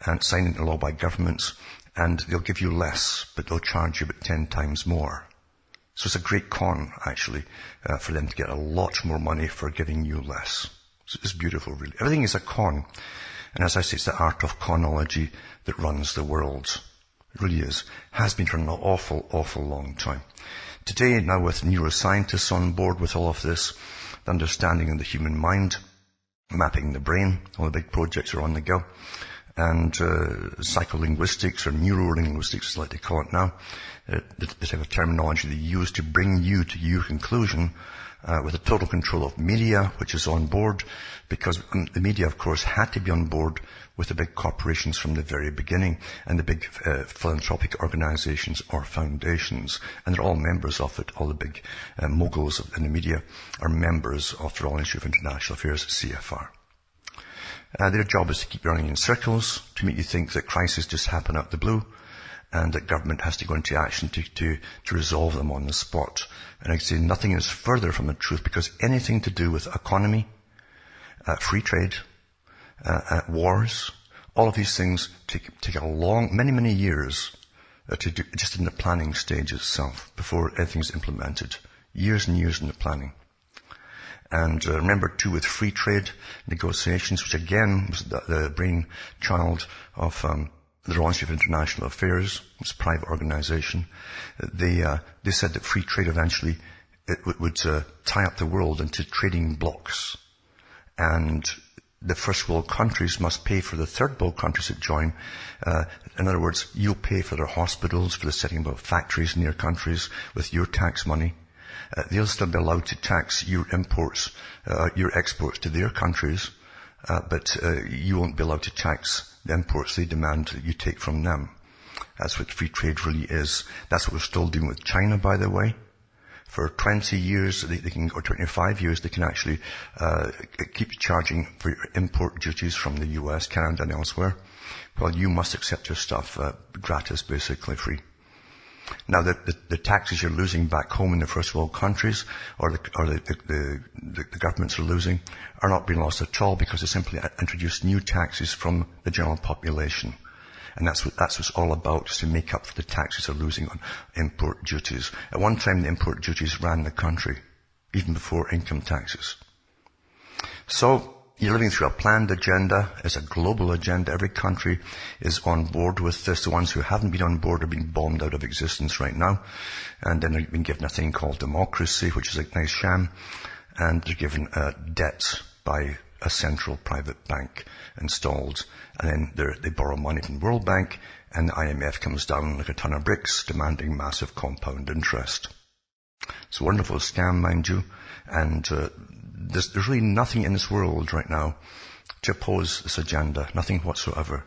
and signed into law by governments, and they'll give you less, but they'll charge you about 10 times more. So it's a great con, actually, for them to get a lot more money for giving you less. So it's beautiful, really. Everything is a con. And as I say, it's the art of conology that runs the world. It really is. Has been for an awful, awful long time. Today, now with neuroscientists on board with all of this, the understanding of the human mind, mapping the brain, all the big projects are on the go, and psycholinguistics, or neurolinguistics as like they call it now, the type of terminology they use to bring you to your conclusion, with the total control of media, which is on board, because the media, of course, had to be on board with the big corporations from the very beginning, and the big philanthropic organizations or foundations, and they're all members of it. All the big moguls in the media are members of the Royal Institute of International Affairs, CFR. Their job is to keep you running in circles, to make you think that crises just happen out of the blue, and that government has to go into action to resolve them on the spot. And I say nothing is further from the truth, because anything to do with economy, free trade, wars, all of these things take a long, many years to do, just in the planning stage itself, before anything's implemented. Years and years in the planning. And remember too, with free trade negotiations, which again was the brainchild of the Royal Institute of International Affairs, it's a private organization. They said that free trade eventually it would tie up the world into trading blocks. And the first world countries must pay for the third world countries that join. In other words, you'll pay for their hospitals, for the setting up of factories in their countries with your tax money. They'll still be allowed to tax your imports, your exports to their countries, but you won't be allowed to tax the imports they demand that you take from them. That's what free trade really is. That's what we're still doing with China, by the way. For 20 years, they can, or 25 years, they can actually keep charging for your import duties from the US, Canada, and elsewhere. Well, you must accept your stuff gratis, basically free. Now, the taxes you're losing back home in the first world countries, or the governments are losing, are not being lost at all because they simply introduce new taxes from the general population. And that's what it's all about, is to make up for the taxes they're losing on import duties. At one time, the import duties ran the country, even before income taxes. So, you're living through a planned agenda. It's a global agenda. Every country is on board with this. The ones who haven't been on board are being bombed out of existence right now. And then they're being given a thing called democracy, which is a nice sham. And they're given debt by a central private bank installed. And then they borrow money from the World Bank, and the IMF comes down like a ton of bricks, demanding massive compound interest. It's a wonderful scam, mind you. And there's really nothing in this world right now to oppose this agenda, nothing whatsoever.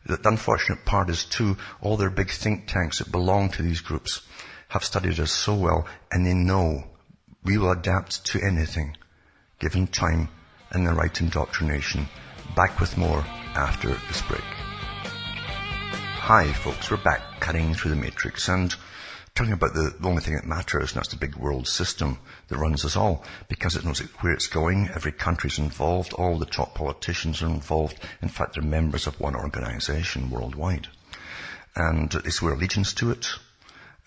The unfortunate part is, too, all their big think tanks that belong to these groups have studied us so well, and they know we will adapt to anything, given time and the right indoctrination. Back with more after this break. Hi, folks, we're back cutting through the matrix and talking about the only thing that matters, and that's the big world system that runs us all, because it knows where it's going. Every country's involved. All the top politicians are involved. In fact, they're members of one organization worldwide. And they swear allegiance to it.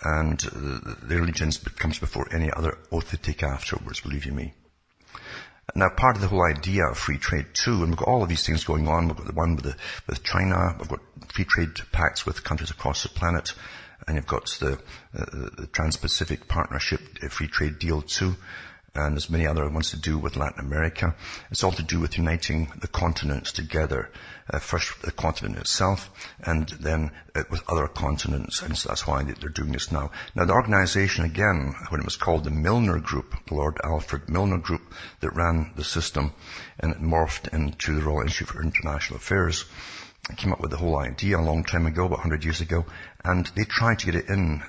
And their allegiance comes before any other oath they take afterwards, believe you me. Now, part of the whole idea of free trade too, and we've got all of these things going on. We've got the one with China. We've got free trade pacts with countries across the planet. And you've got the Trans-Pacific Partnership free trade deal too. And there's many other ones to do with Latin America. It's all to do with uniting the continents together. First the continent itself, and then with other continents. And so that's why they're doing this now. Now the organization, again, when it was called the Milner Group, the Lord Alfred Milner Group that ran the system, and it morphed into the Royal Institute for International Affairs. It came up with the whole idea a long time ago, about 100 years ago, and they tried to get it in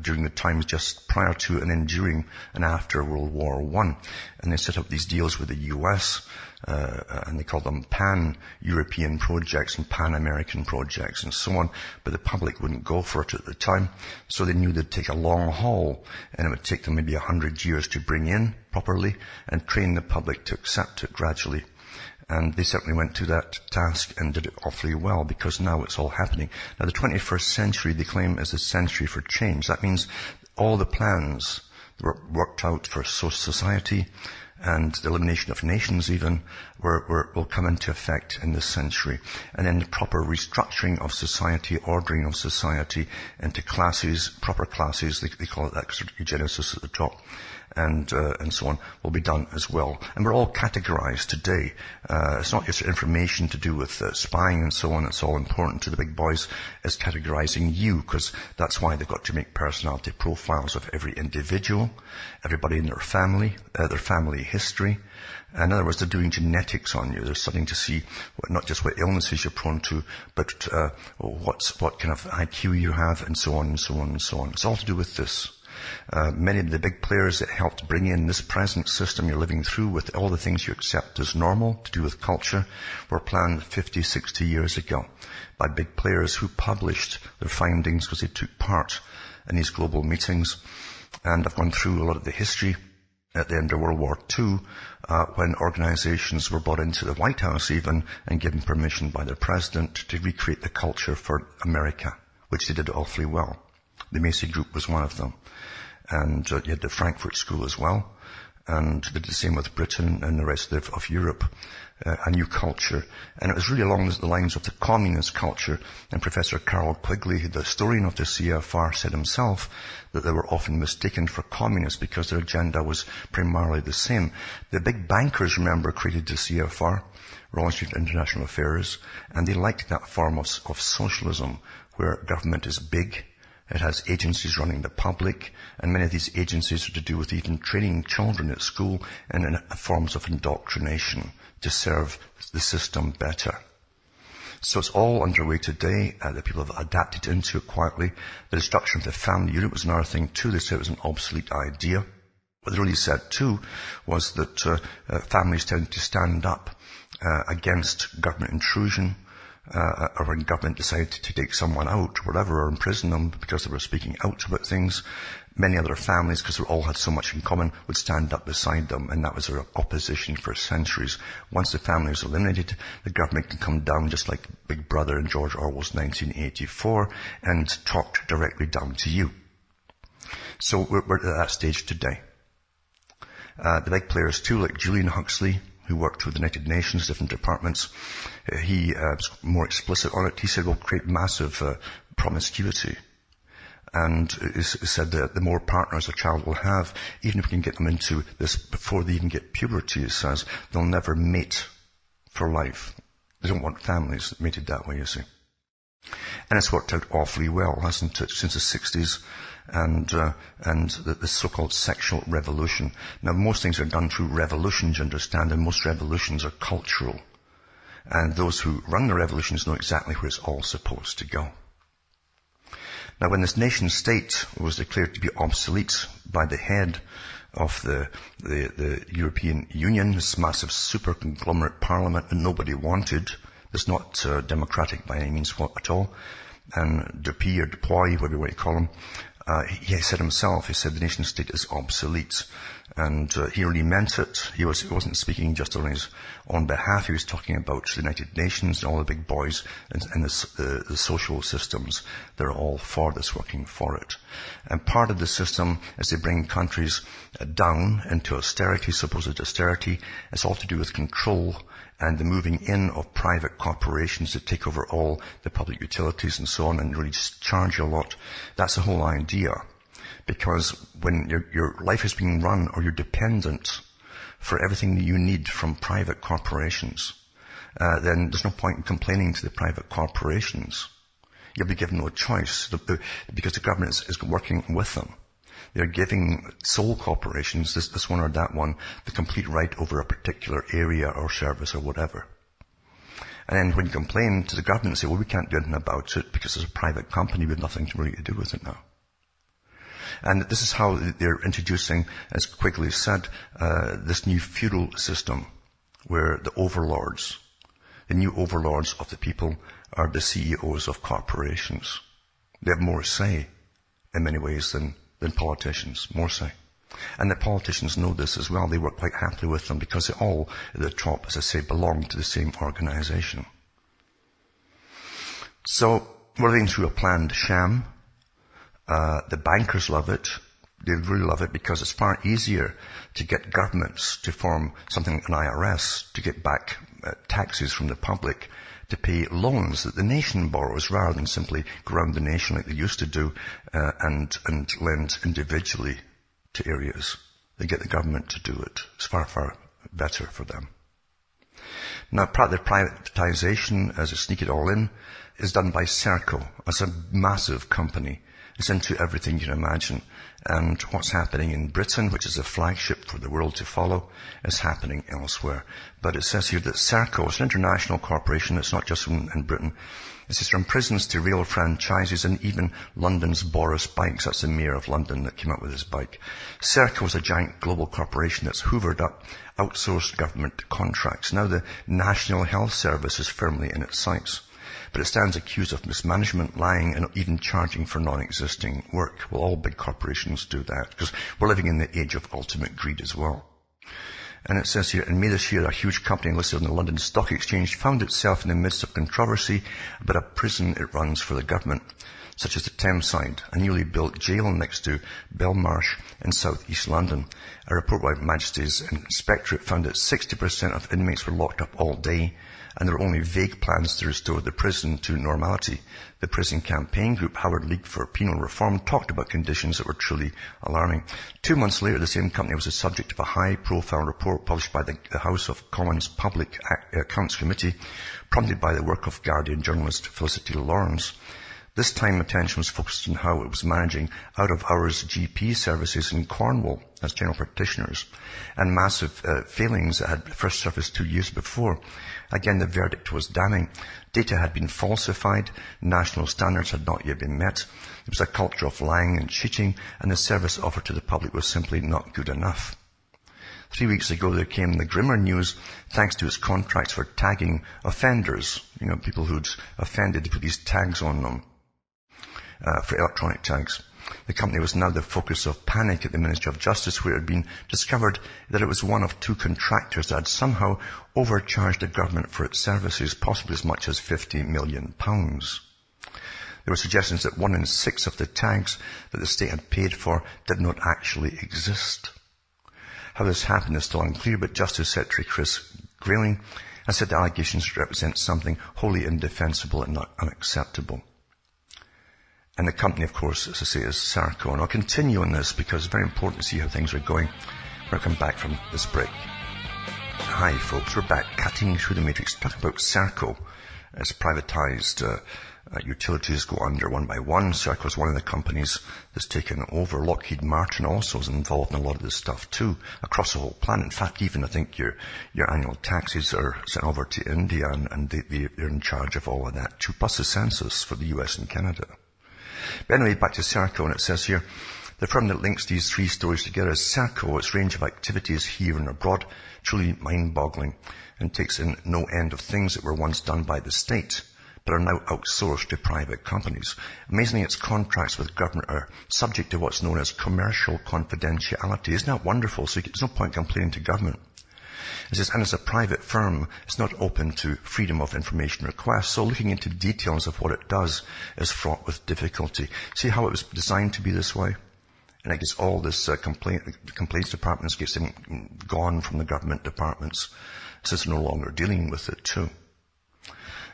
during the times just prior to and then during and after World War I. And they set up these deals with the US, and they called them Pan-European projects and Pan-American projects and so on, but the public wouldn't go for it at the time, so they knew they'd take a long haul, and it would take them maybe 100 years to bring in properly and train the public to accept it gradually. And they certainly went to that task and did it awfully well, because now it's all happening. Now the 21st century, they claim, is the century for change. That means all the plans that were worked out for society and the elimination of nations even will come into effect in this century. And then the proper restructuring of society, ordering of society into classes, proper classes, they call it that eugenesis at the top. And so on, will be done as well. And we're all categorized today. It's not just information to do with spying and so on. It's all important to the big boys, is categorizing you, because that's why they've got to make personality profiles of every individual, everybody in their family history. In other words, they're doing genetics on you. They're starting to see not just what illnesses you're prone to, but what kind of IQ you have, and so on and so on and so on. It's all to do with this. Many of the big players that helped bring in this present system you're living through, with all the things you accept as normal to do with culture, were planned 50, 60 years ago by big players who published their findings because they took part in these global meetings. And I've gone through a lot of the history at the end of World War II, when organizations were brought into the White House even and given permission by their president to recreate the culture for America, which they did awfully well. The Macy Group was one of them. And you had the Frankfurt School as well. and they did the same with Britain and the rest of Europe, a new culture. And it was really along the lines of the communist culture. And Professor Carroll Quigley, the historian of the CFR, said himself that they were often mistaken for communists because their agenda was primarily the same. The big bankers, remember, created the CFR, Royal Institute of International Affairs, and they liked that form of socialism where government is big. It has agencies running the public, and many of these agencies are to do with even training children at school and in forms of indoctrination to serve the system better. So it's all underway today. The people have adapted into it quietly. The destruction of the family unit was another thing too. They said it was an obsolete idea. What they really said too was that families tend to stand up against government intrusion, or when government decided to take someone out, whatever, or imprison them because they were speaking out about things. Many other families, because they all had so much in common, would stand up beside them, and that was their opposition for centuries. Once the family was eliminated, the government can come down just like Big Brother in George Orwell's 1984 and talk directly down to you. So we're at that stage today. The big players too, like Julian Huxley, who worked with the United Nations, different departments, he was more explicit on it. He said we'll create massive promiscuity. And he said that the more partners a child will have, even if we can get them into this before they even get puberty, he says, they'll never mate for life. They don't want families mated that way, you see. And it's worked out awfully well, hasn't it, since the 60s and the so-called sexual revolution. Now, most things are done through revolutions, you understand, and most revolutions are cultural. And those who run the revolutions know exactly where it's all supposed to go. Now, when this nation state was declared to be obsolete by the head of the European Union, this massive super conglomerate parliament that nobody wanted, it's not democratic by any means at all, and Dupuy or Dupuy, whatever you want to call him, he said himself, he said the nation state is obsolete. And he really meant it. He wasn't speaking just on his own behalf. He was talking about the United Nations and all the big boys and the social systems. They're all for this, working for it. And part of the system is they bring countries down into austerity, supposed austerity. It's all to do with control and the moving in of private corporations that take over all the public utilities and so on and really just charge you a lot. That's the whole idea. Because when your life is being run or you're dependent for everything that you need from private corporations, then there's no point in complaining to the private corporations. You'll be given no choice because the government is working with them. They're giving sole corporations, this one or that one, the complete right over a particular area or service or whatever. And then when you complain to the government and say, well, we can't do anything about it because it's a private company with nothing really to do with it now. And this is how they're introducing, as Quigley said, this new feudal system where the overlords, the new overlords of the people are the CEOs of corporations. They have more say in many ways than politicians, more say. And the politicians know this as well. They work quite happily with them because they all, at the top, as I say, belong to the same organization. So we're living through a planned sham. The bankers love it. They really love it because it's far easier to get governments to form something like an IRS to get back taxes from the public to pay loans that the nation borrows rather than simply go around the nation like they used to do and lend individually to areas. They get the government to do it. It's far, far better for them. Now, part of the privatization, as they sneak it all in, is done by Serco. It's a massive company. It's into everything you can imagine. And what's happening in Britain, which is a flagship for the world to follow, is happening elsewhere. But it says here that Serco is an international corporation. It's not just in Britain. It says from prisons to rail franchises and even London's Boris Bikes. That's the mayor of London that came up with his bike. Serco is a giant global corporation that's hoovered up outsourced government contracts. Now the National Health Service is firmly in its sights. But it stands accused of mismanagement, lying, and even charging for non-existing work. Well, all big corporations do that, because we're living in the age of ultimate greed as well. And it says here, in May this year, a huge company listed on the London Stock Exchange found itself in the midst of controversy about a prison it runs for the government. such as the Thameside, a newly built jail next to Belmarsh in south east London. A report by Majesty's Inspectorate found that 60% of inmates were locked up all day, and there were only vague plans to restore the prison to normality. The prison campaign group Howard League for Penal Reform talked about conditions that were truly alarming. 2 months later, the same company was the subject of a high-profile report published by the House of Commons Public Accounts Committee, prompted by the work of Guardian journalist Felicity Lawrence. This time attention was focused on how it was managing out-of-hours GP services in Cornwall as general practitioners, and massive failings that had first surfaced 2 years before. Again, the verdict was damning. Data had been falsified, national standards had not yet been met, there was a culture of lying and cheating, and the service offered to the public was simply not good enough. 3 weeks ago there came the grimmer news, thanks to its contracts for tagging offenders, people who'd offended, to put these tags on them. For electronic tags. The company was now the focus of panic at the Ministry of Justice, where it had been discovered that it was one of 2 contractors that had somehow overcharged the government for its services, possibly as much as £50 million. There were suggestions that 1 in 6 of the tags that the state had paid for did not actually exist. How this happened is still unclear, but Justice Secretary Chris Grayling has said the allegations represent something wholly indefensible and not unacceptable. And the company, of course, as I say, is Serco. And I'll continue on this because it's very important to see how things are going when I come back from this break. Hi, folks. We're back cutting through the matrix, talking about Serco. As privatized utilities go under one by one. Serco is one of the companies that's taken over. Lockheed Martin also is involved in a lot of this stuff too, across the whole planet. In fact, even I think your annual taxes are sent over to India, and they're in charge of all of that too, plus the census for the US and Canada. But anyway, back to Serco, and it says here, the firm that links these 3 stories together is Serco. Its range of activities here and abroad, truly mind-boggling, and takes in no end of things that were once done by the state, but are now outsourced to private companies. Amazingly, its contracts with government are subject to what's known as commercial confidentiality. Isn't that wonderful? So there's no point complaining to government. It says, and as a private firm, it's not open to freedom of information requests, so looking into details of what it does is fraught with difficulty. See how it was designed to be this way? And it gets all this complaints departments gets them gone from the government departments, since they're no longer dealing with it too.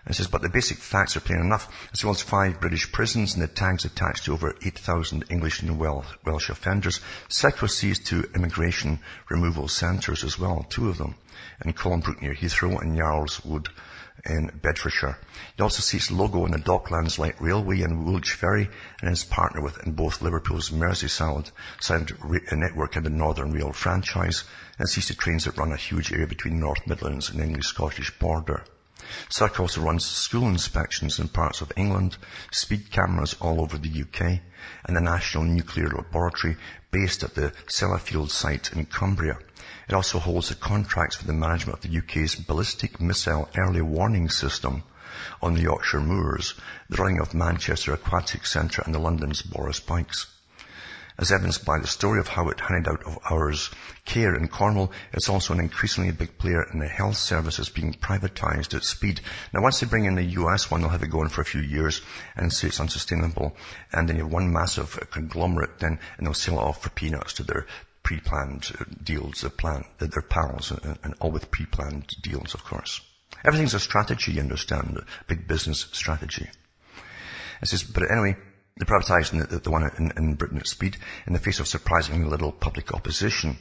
It says, but the basic facts are plain enough. As well as 5 British prisons and the tags attached to over 8,000 English and Welsh offenders, Serco sees 2 immigration removal centres as well, 2 of them, in Colnbrook near Heathrow and Yarlswood in Bedfordshire. You also see its logo in the Docklands Light Railway and Woolwich Ferry, and is partnered with in both Liverpool's Merseyside network and the Northern Rail franchise, and sees the trains that run a huge area between North Midlands and the English-Scottish border. Serco also runs school inspections in parts of England, speed cameras all over the UK, and the National Nuclear Laboratory based at the Sellafield site in Cumbria. It also holds the contracts for the management of the UK's ballistic missile early warning system on the Yorkshire Moors, the running of Manchester Aquatic Centre and the London's Boris Pikes. As evidenced by the story of how it handed out of hours care in Cornwall, it's also an increasingly big player in the health services being privatised at speed. Now, once they bring in the US one, they'll have it going for a few years and say it's unsustainable, and then you have one massive conglomerate then, and they'll sell it off for peanuts to their pre-planned deals, their pals, and all with pre-planned deals, of course. Everything's a strategy, you understand, a big business strategy. It says, but anyway, the privatising the one in Britain at speed in the face of surprisingly little public opposition.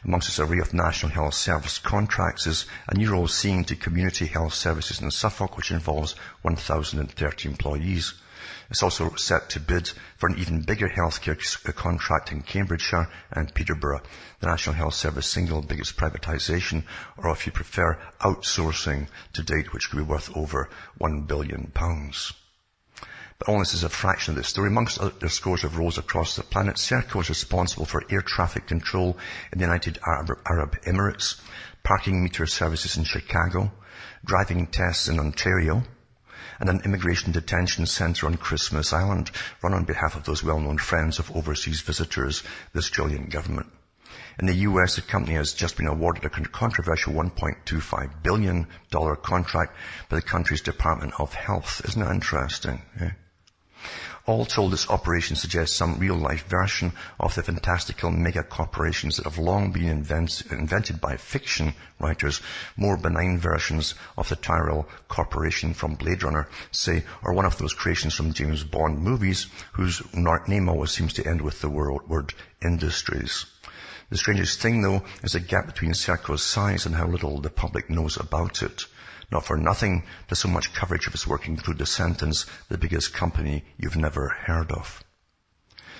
Amongst its array of National Health Service contracts is a new role seen to community health services in Suffolk, which involves 1,030 employees. It's also set to bid for an even bigger healthcare contract in Cambridgeshire and Peterborough, the National Health Service single biggest privatisation, or if you prefer, outsourcing to date, which could be worth over £1 billion. But all this is a fraction of the story. Amongst other scores of roles across the planet, Serco is responsible for air traffic control in the United Arab Emirates, parking meter services in Chicago, driving tests in Ontario, and an immigration detention centre on Christmas Island, run on behalf of those well-known friends of overseas visitors, the Australian government. In the US, the company has just been awarded a controversial $1.25 billion contract by the country's Department of Health. Isn't that interesting? Yeah. All told, this operation suggests some real-life version of the fantastical mega-corporations that have long been invented by fiction writers, more benign versions of the Tyrell Corporation from Blade Runner, say, or one of those creations from James Bond movies, whose name always seems to end with the word industries. The strangest thing, though, is the gap between Serco's size and how little the public knows about it. Not for nothing does so much coverage of its work include the sentence, the biggest company you've never heard of.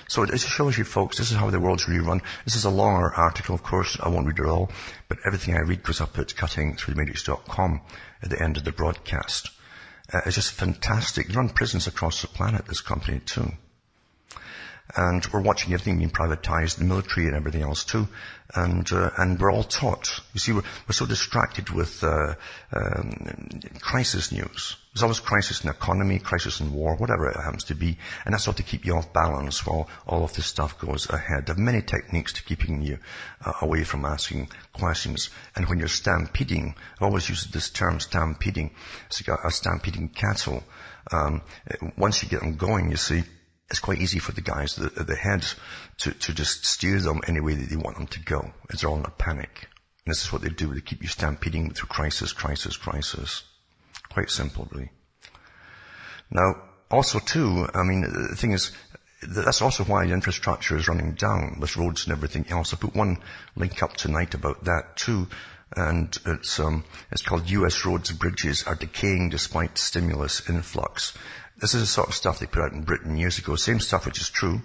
So it shows you, folks, this is how the world's really run. This is a longer article, of course. I won't read it all, but everything I read goes up at cuttingthroughthematrix.com at the end of the broadcast. It's just fantastic. They run prisons across the planet, this company, too. And we're watching everything being privatized, the military and everything else too. And we're all taught. You see, we're so distracted with crisis news. There's always crisis in the economy, crisis in war, whatever it happens to be. And that's all to keep you off balance while all of this stuff goes ahead. There are many techniques to keeping you away from asking questions. And when you're stampeding, I've always used this term, stampeding. It's like a stampeding cattle. Once you get them going, you see, it's quite easy for the guys at the heads to just steer them any way that they want them to go. It's all in a panic. And this is what they do. They keep you stampeding through crisis. Quite simple, really. Now, also too, I mean, the thing is, that's also why the infrastructure is running down with roads and everything else. I put one link up tonight about that too. And it's called U.S. Roads and Bridges Are Decaying Despite Stimulus Influx. This is the sort of stuff they put out in Britain years ago. Same stuff, which is true.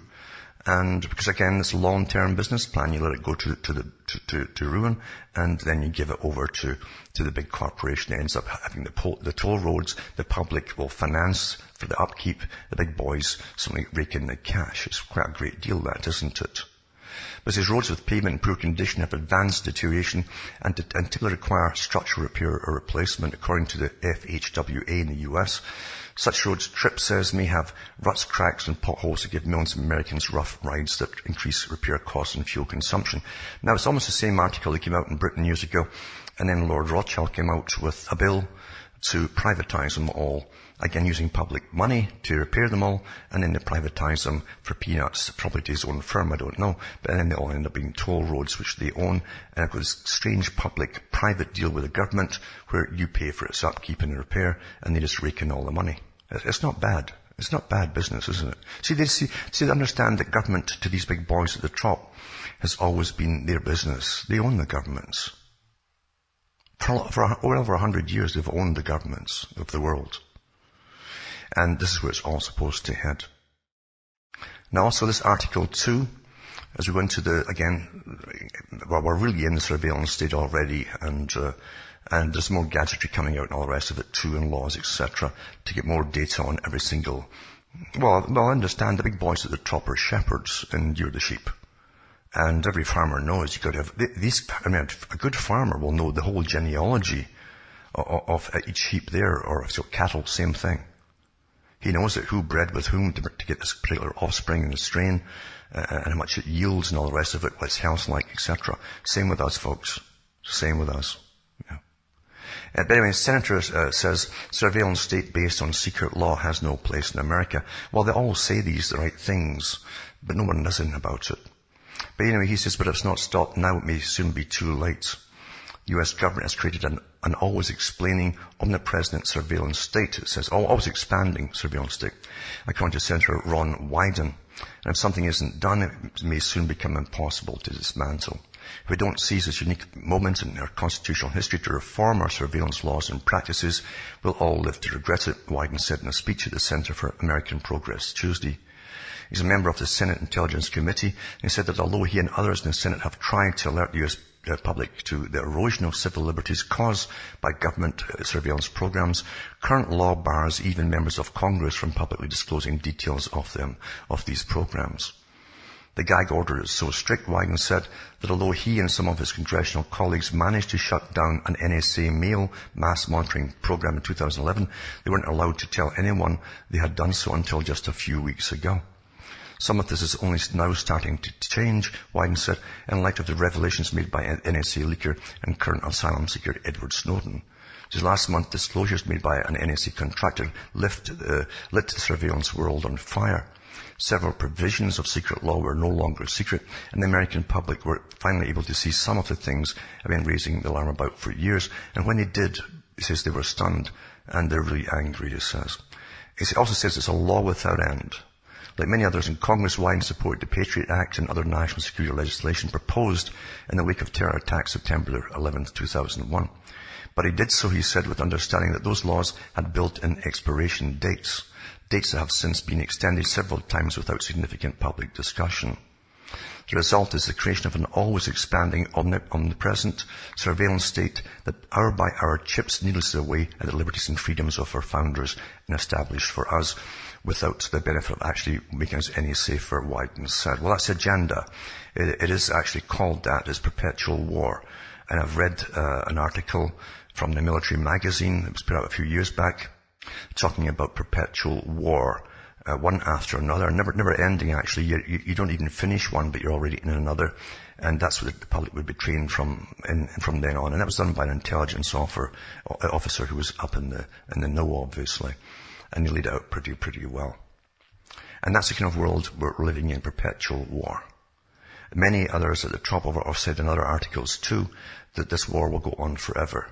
And because again, it's a long-term business plan. You let it go to ruin, and then you give it over to the big corporation. It ends up having the toll roads. The public will finance for the upkeep. The big boys suddenly rake in the cash. It's quite a great deal, that, isn't it? But these roads with pavement in poor condition have advanced deterioration and typically require structural repair or replacement, according to the FHWA in the US. Such roads, Tripp says, may have ruts, cracks and potholes that give millions of Americans rough rides that increase repair costs and fuel consumption. Now, it's almost the same article that came out in Britain years ago, and then Lord Rothschild came out with a bill to privatize them all, again using public money to repair them all, and then they privatize them for peanuts, probably to his own firm, I don't know, but then they all end up being toll roads which they own, and I've got this strange public-private deal with the government where you pay for its upkeep and repair, and they just rake in all the money. It's not bad. It's not bad business, isn't it? They understand that government to these big boys at the top has always been their business. They own the governments. For over 100 years, they've owned the governments of the world. And this is where it's all supposed to head. Now also this article 2, as we go into we're really in the surveillance state already, and there's more gadgetry coming out and all the rest of it too, and laws, etc., to get more data on every single. Well, understand the big boys at the top are shepherds, and you're the sheep. And every farmer knows you've got to have a good farmer will know the whole genealogy of each sheep there, or so cattle, same thing. He knows who bred with whom to get this particular offspring and the strain, and how much it yields and all the rest of it, what its health's like, etc. Same with us, folks. Same with us. Yeah. But anyway, Senator says surveillance state based on secret law has no place in America. Well, they all say the right things, but no one does anything about it. But anyway, he says, but if it's not stopped now, it may soon be too late. The U.S. government has created an always explaining, omnipresent surveillance state. It says, always expanding surveillance state, according to Senator Ron Wyden. And if something isn't done, it may soon become impossible to dismantle. If we don't seize this unique moment in our constitutional history to reform our surveillance laws and practices, we'll all live to regret it, Wyden said in a speech at the Center for American Progress Tuesday. He's a member of the Senate Intelligence Committee, and he said that although he and others in the Senate have tried to alert the U.S. public to the erosion of civil liberties caused by government surveillance programs, current law bars even members of Congress from publicly disclosing details of these programs. The gag order is so strict, Wyden said, that although he and some of his congressional colleagues managed to shut down an NSA mail mass monitoring program in 2011, they weren't allowed to tell anyone they had done so until just a few weeks ago. Some of this is only now starting to change, Wyden said, in light of the revelations made by NSA leaker and current asylum seeker Edward Snowden. Just last month, disclosures made by an NSA contractor lit the surveillance world on fire. Several provisions of secret law were no longer secret, and the American public were finally able to see some of the things I've been raising the alarm about for years. And when they did, he says they were stunned, and they're really angry, he says. He also says it's a law without end. Like many others in Congress, Wyden supported the Patriot Act and other national security legislation proposed in the wake of terror attacks September 11, 2001. But he did so, he said, with understanding that those laws had built-in expiration dates that have since been extended several times without significant public discussion. The result is the creation of an always expanding, omnipresent surveillance state that hour by hour chips needlessly away at the liberties and freedoms of our founders and established for us without the benefit of actually making us any safer, Wyden said. Well, that's agenda. It is actually called that, as perpetual war. And I've read an article from the military magazine that was put out a few years back talking about perpetual war. One after another, never ending actually. You don't even finish one, but you're already in another. And that's what the public would be trained from then on. And that was done by an intelligence officer who was up in the know, obviously. And he laid it out pretty well. And that's the kind of world we're living in, perpetual war. Many others at the top of it have said in other articles too, that this war will go on forever.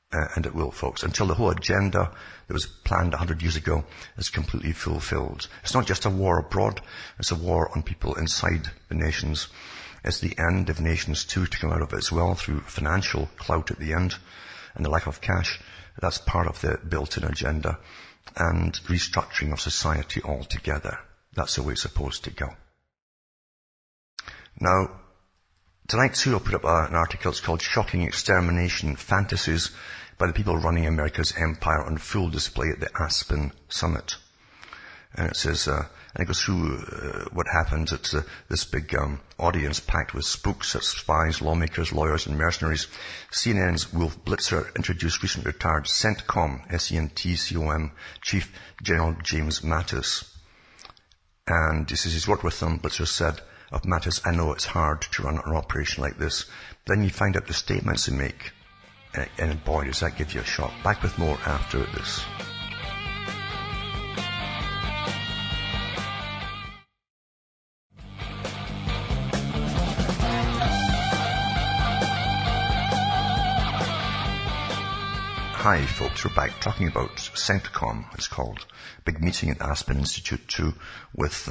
And it will, folks, until the whole agenda that was planned 100 years ago is completely fulfilled. It's not just a war abroad, it's a war on people inside the nations. It's the end of nations too, to come out of it as well through financial clout at the end and the lack of cash. That's part of the built-in agenda and restructuring of society altogether. That's the way it's supposed to go. Now, tonight too, I'll put up an article. It's called Shocking Extermination, Fantasies by the People Running America's Empire on Full Display at the Aspen Summit. And it says, and it goes through what happened at this big audience packed with spooks, spies, lawmakers, lawyers, and mercenaries. CNN's Wolf Blitzer introduced recently retired CENTCOM, SENTCOM Chief General James Mattis. And he says he's worked with them. Blitzer said of Mattis, I know it's hard to run an operation like this. But then you find out the statements they make. And boy, does that give you a shock. Back with more after this. Hi folks, we're back talking about CENTCOM, it's called. Big meeting at Aspen Institute too, with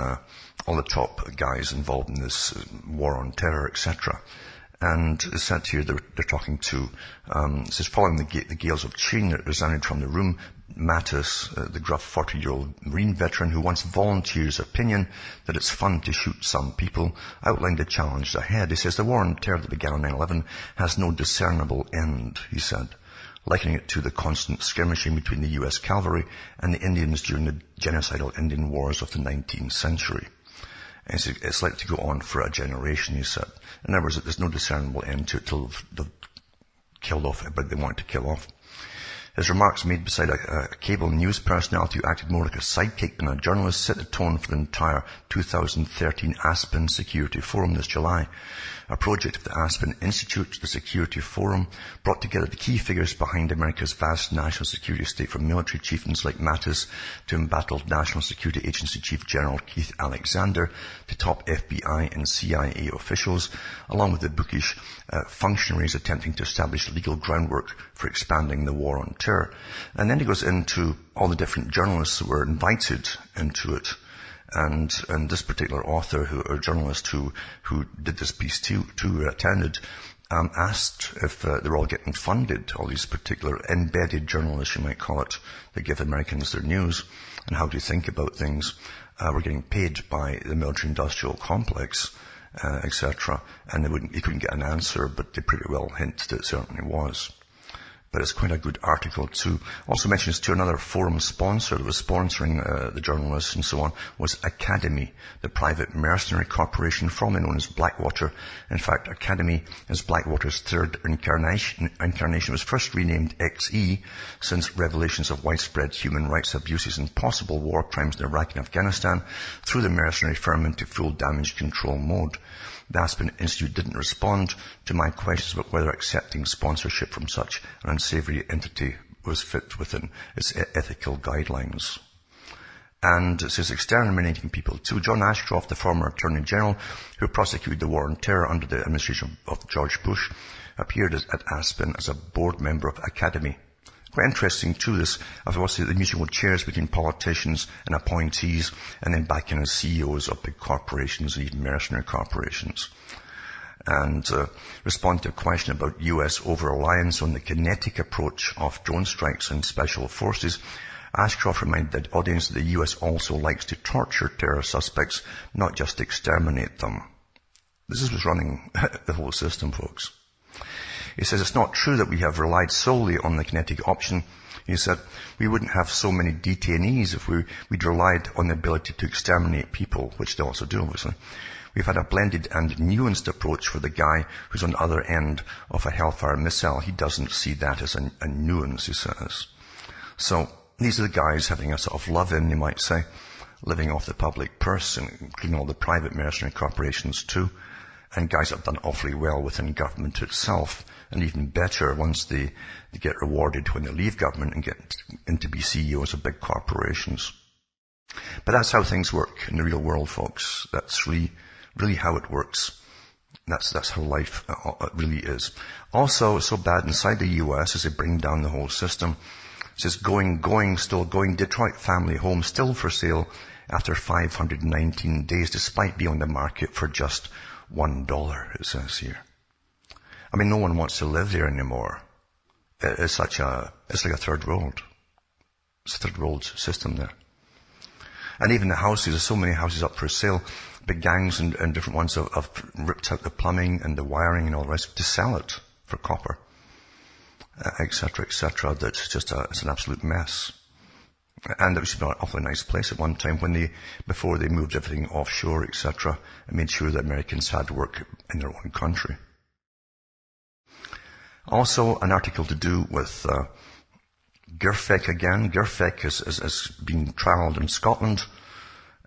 all the top guys involved in this war on terror, etc. And it said here they're talking to, it says, following the gales of change that resounded from the room, Mattis, the gruff 40-year-old Marine veteran who once volunteered his opinion that it's fun to shoot some people, outlined the challenge ahead. He says the war on terror that began on 9/11 has no discernible end, he said, likening it to the constant skirmishing between the US cavalry and the Indians during the genocidal Indian wars of the 19th century. And it's like to go on for a generation, he said. In other words, there's no discernible end to it till they've killed off everybody they want to kill off. His remarks made beside a cable news personality who acted more like a sidekick than a journalist set the tone for the entire 2013 Aspen Security Forum this July. A project of the Aspen Institute, the Security Forum, brought together the key figures behind America's vast national security state, from military chieftains like Mattis to embattled National Security Agency Chief General Keith Alexander to top FBI and CIA officials, along with the bookish functionaries attempting to establish legal groundwork for expanding the war on terror. And then he goes into all the different journalists that were invited into it. And this particular author, or journalist who did this piece too attended, asked if they're all getting funded, all these particular embedded journalists, you might call it, that give Americans their news, and how do you think about things. Were getting paid by the military-industrial complex, etc. And he couldn't get an answer, but they pretty well hinted it certainly was. But it's quite a good article too. Also mentions to another forum sponsor that was sponsoring the journalists and so on was Academy, the private mercenary corporation formerly known as Blackwater. In fact, Academy is Blackwater's third incarnation. It was first renamed XE since revelations of widespread human rights abuses and possible war crimes in Iraq and Afghanistan threw the mercenary firm into full damage control mode. The Aspen Institute didn't respond to my questions about whether accepting sponsorship from such an unsavory entity was fit within its ethical guidelines. And it says exterminating people too. John Ashcroft, the former Attorney General who prosecuted the war on terror under the administration of George Bush, appeared at Aspen as a board member of Academy. Quite interesting too, this, I've also the musical chairs between politicians and appointees, and then back in as CEOs of big corporations and even mercenary corporations. And respond to a question about US over-reliance on the kinetic approach of drone strikes and special forces, Ashcroft reminded the audience that the US also likes to torture terror suspects, not just exterminate them. This is what's running the whole system, folks. He says it's not true that we have relied solely on the kinetic option. He said we wouldn't have so many detainees if we'd relied on the ability to exterminate people, which they also do, obviously. We've had a blended and nuanced approach for the guy who's on the other end of a Hellfire missile. He doesn't see that as a nuance, he says. So these are the guys having a sort of love-in, you might say, living off the public purse, including all the private mercenary corporations too, and guys that have done awfully well within government itself, and even better once they get rewarded when they leave government and get into be CEOs of big corporations. But that's how things work in the real world, folks. That's really how it works. That's how life really is. Also, it's so bad inside the US as they bring down the whole system. It says still going. Detroit family home still for sale after 519 days, despite being on the market for just $1, it says here. I mean, no one wants to live there anymore. It's like a third world. It's a third world system there. And even the houses, there's so many houses up for sale. Big gangs and different ones have ripped out the plumbing and the wiring and all the rest to sell it for copper, etc., etc. That's just it's an absolute mess. And it was an awfully nice place at one time before they moved everything offshore, etc., and made sure that Americans had work in their own country. Also, an article to do with GIRFEC again. GIRFEC has been trialled in Scotland,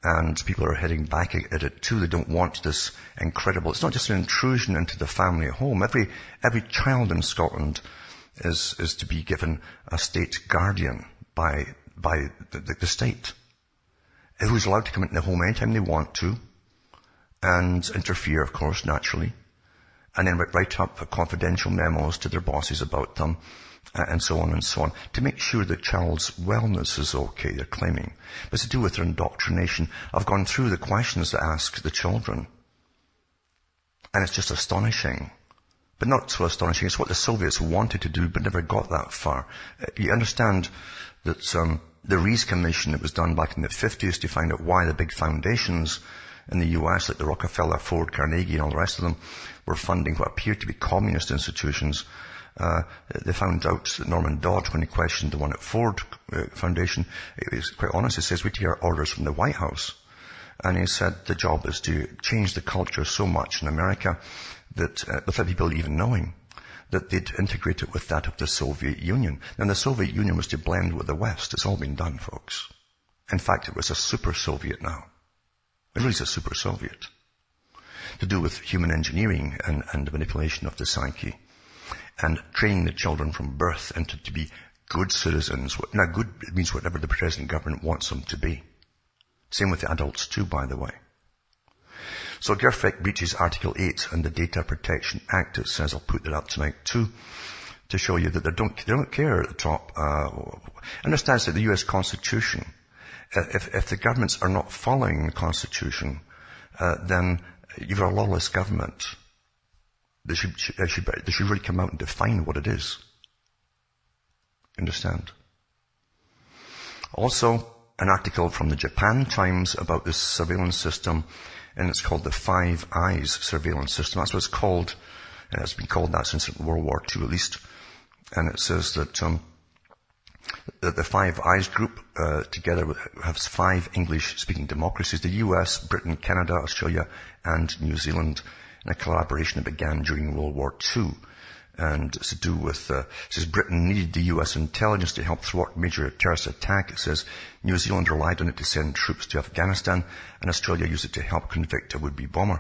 and people are heading back at it too. They don't want this incredible. It's not just an intrusion into the family home. Every child in Scotland is to be given a state guardian by the state, who's allowed to come into the home anytime they want to, and interfere, of course, naturally, and then write up confidential memos to their bosses about them, and so on, to make sure the child's wellness is okay, they're claiming. But it's to do with their indoctrination. I've gone through the questions that ask the children, and it's just astonishing. But not so astonishing. It's what the Soviets wanted to do, but never got that far. You understand that the Rees Commission that was done back in the 50s to find out why the big foundations in the US, like the Rockefeller, Ford, Carnegie, and all the rest of them, were funding what appeared to be communist institutions. They found out that Norman Dodd, when he questioned the one at Ford Foundation, he was quite honest. He says, we take our orders from the White House. And he said the job is to change the culture so much in America that, without people even knowing, that they'd integrate it with that of the Soviet Union. Now, the Soviet Union was to blend with the West. It's all been done, folks. In fact, it was a super Soviet now. It really is a super Soviet. To do with human engineering and the manipulation of the psyche, and training the children from birth into to be good citizens. Now, good, it means whatever the present government wants them to be. Same with the adults too, by the way. So GIRFEC breaches Article 8 and the Data Protection Act. It says, I'll put that up tonight too, to show you that they don't care at the top. Understands that the US Constitution, if the governments are not following the Constitution, then you've got a lawless government. They should really come out and define what it is. Understand? Also, an article from the Japan Times about this surveillance system, and it's called the Five Eyes surveillance system. That's what it's called, and it's been called that since World War II at least. And it says that the Five Eyes group together has 5 English-speaking democracies: the US, Britain, Canada, Australia, and New Zealand, in a collaboration that began during World War II. And it's to do with, it says Britain needed the US intelligence to help thwart major terrorist attack. It says New Zealand relied on it to send troops to Afghanistan, and Australia used it to help convict a would-be bomber.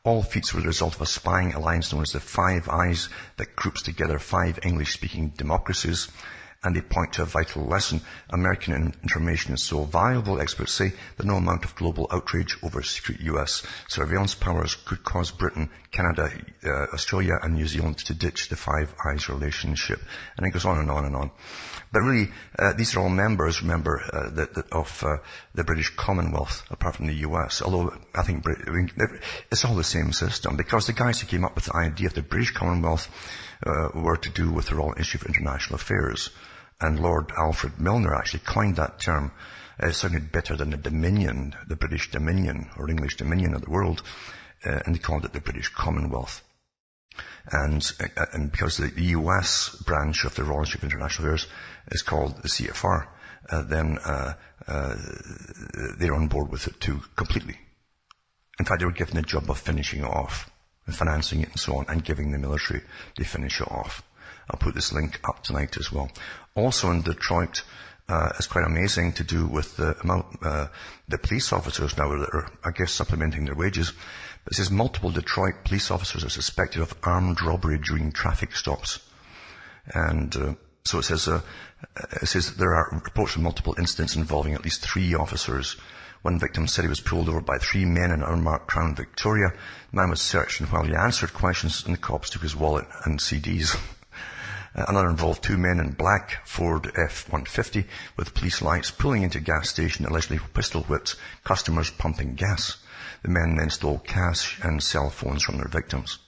All feats were the result of a spying alliance known as the Five Eyes that groups together 5 English-speaking democracies, and they point to a vital lesson. American information is so valuable, experts say, that no amount of global outrage over secret US surveillance powers could cause Britain, Canada, Australia and New Zealand to ditch the Five Eyes relationship. And it goes on and on and on. But really, these are all members, remember, of the British Commonwealth, apart from the US. Although I think it's all the same system, because the guys who came up with the idea of the British Commonwealth were to do with the Royal Institute of International Affairs. And Lord Alfred Milner actually coined that term. It sounded better than the Dominion, the British Dominion, or English Dominion of the world, and they called it the British Commonwealth. And because the US branch of the Royal Institute of International Affairs is called the CFR, then they're on board with it too, completely. In fact, they were given the job of finishing it off, and financing it and so on, and giving the military to finish it off. I'll put this link up tonight as well. Also in Detroit, it's quite amazing to do with the amount, the police officers now that are, I guess, supplementing their wages. But it says multiple Detroit police officers are suspected of armed robbery during traffic stops. And so it says that there are reports of multiple incidents involving at least 3 officers. One victim said he was pulled over by 3 men in an unmarked Crown Victoria. The man was searched, and while he answered questions, and the cops took his wallet and CDs. Another involved 2 men in black Ford F-150 with police lights pulling into a gas station, allegedly pistol whipped customers pumping gas. The men then stole cash and cell phones from their victims.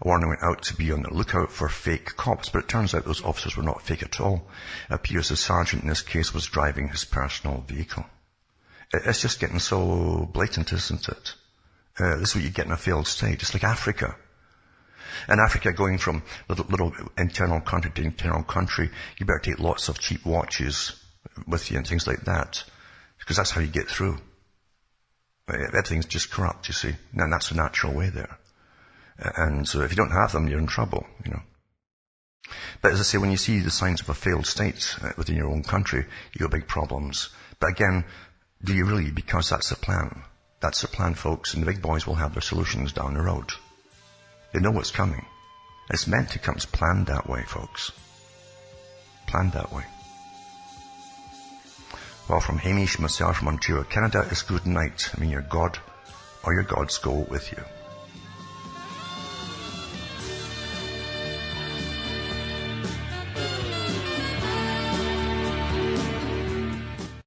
A warning went out to be on the lookout for fake cops, but it turns out those officers were not fake at all. It appears the sergeant in this case was driving his personal vehicle. It's just getting so blatant, isn't it? This is what you get in a failed state. It's like Africa. In Africa, going from little internal country to internal country, you better take lots of cheap watches with you and things like that, because that's how you get through. Everything's just corrupt, you see. And that's the natural way there. And so if you don't have them, you're in trouble, you know. But as I say, when you see the signs of a failed state within your own country, you got big problems. But again, do you really? Because that's the plan. That's the plan, folks, and the big boys will have their solutions down the road. They know what's coming. It's meant to come. It's planned that way, folks. Planned that way. Well, from Hamish, myself from Ontario, Canada, it's good night. I mean, your God or your gods go with you.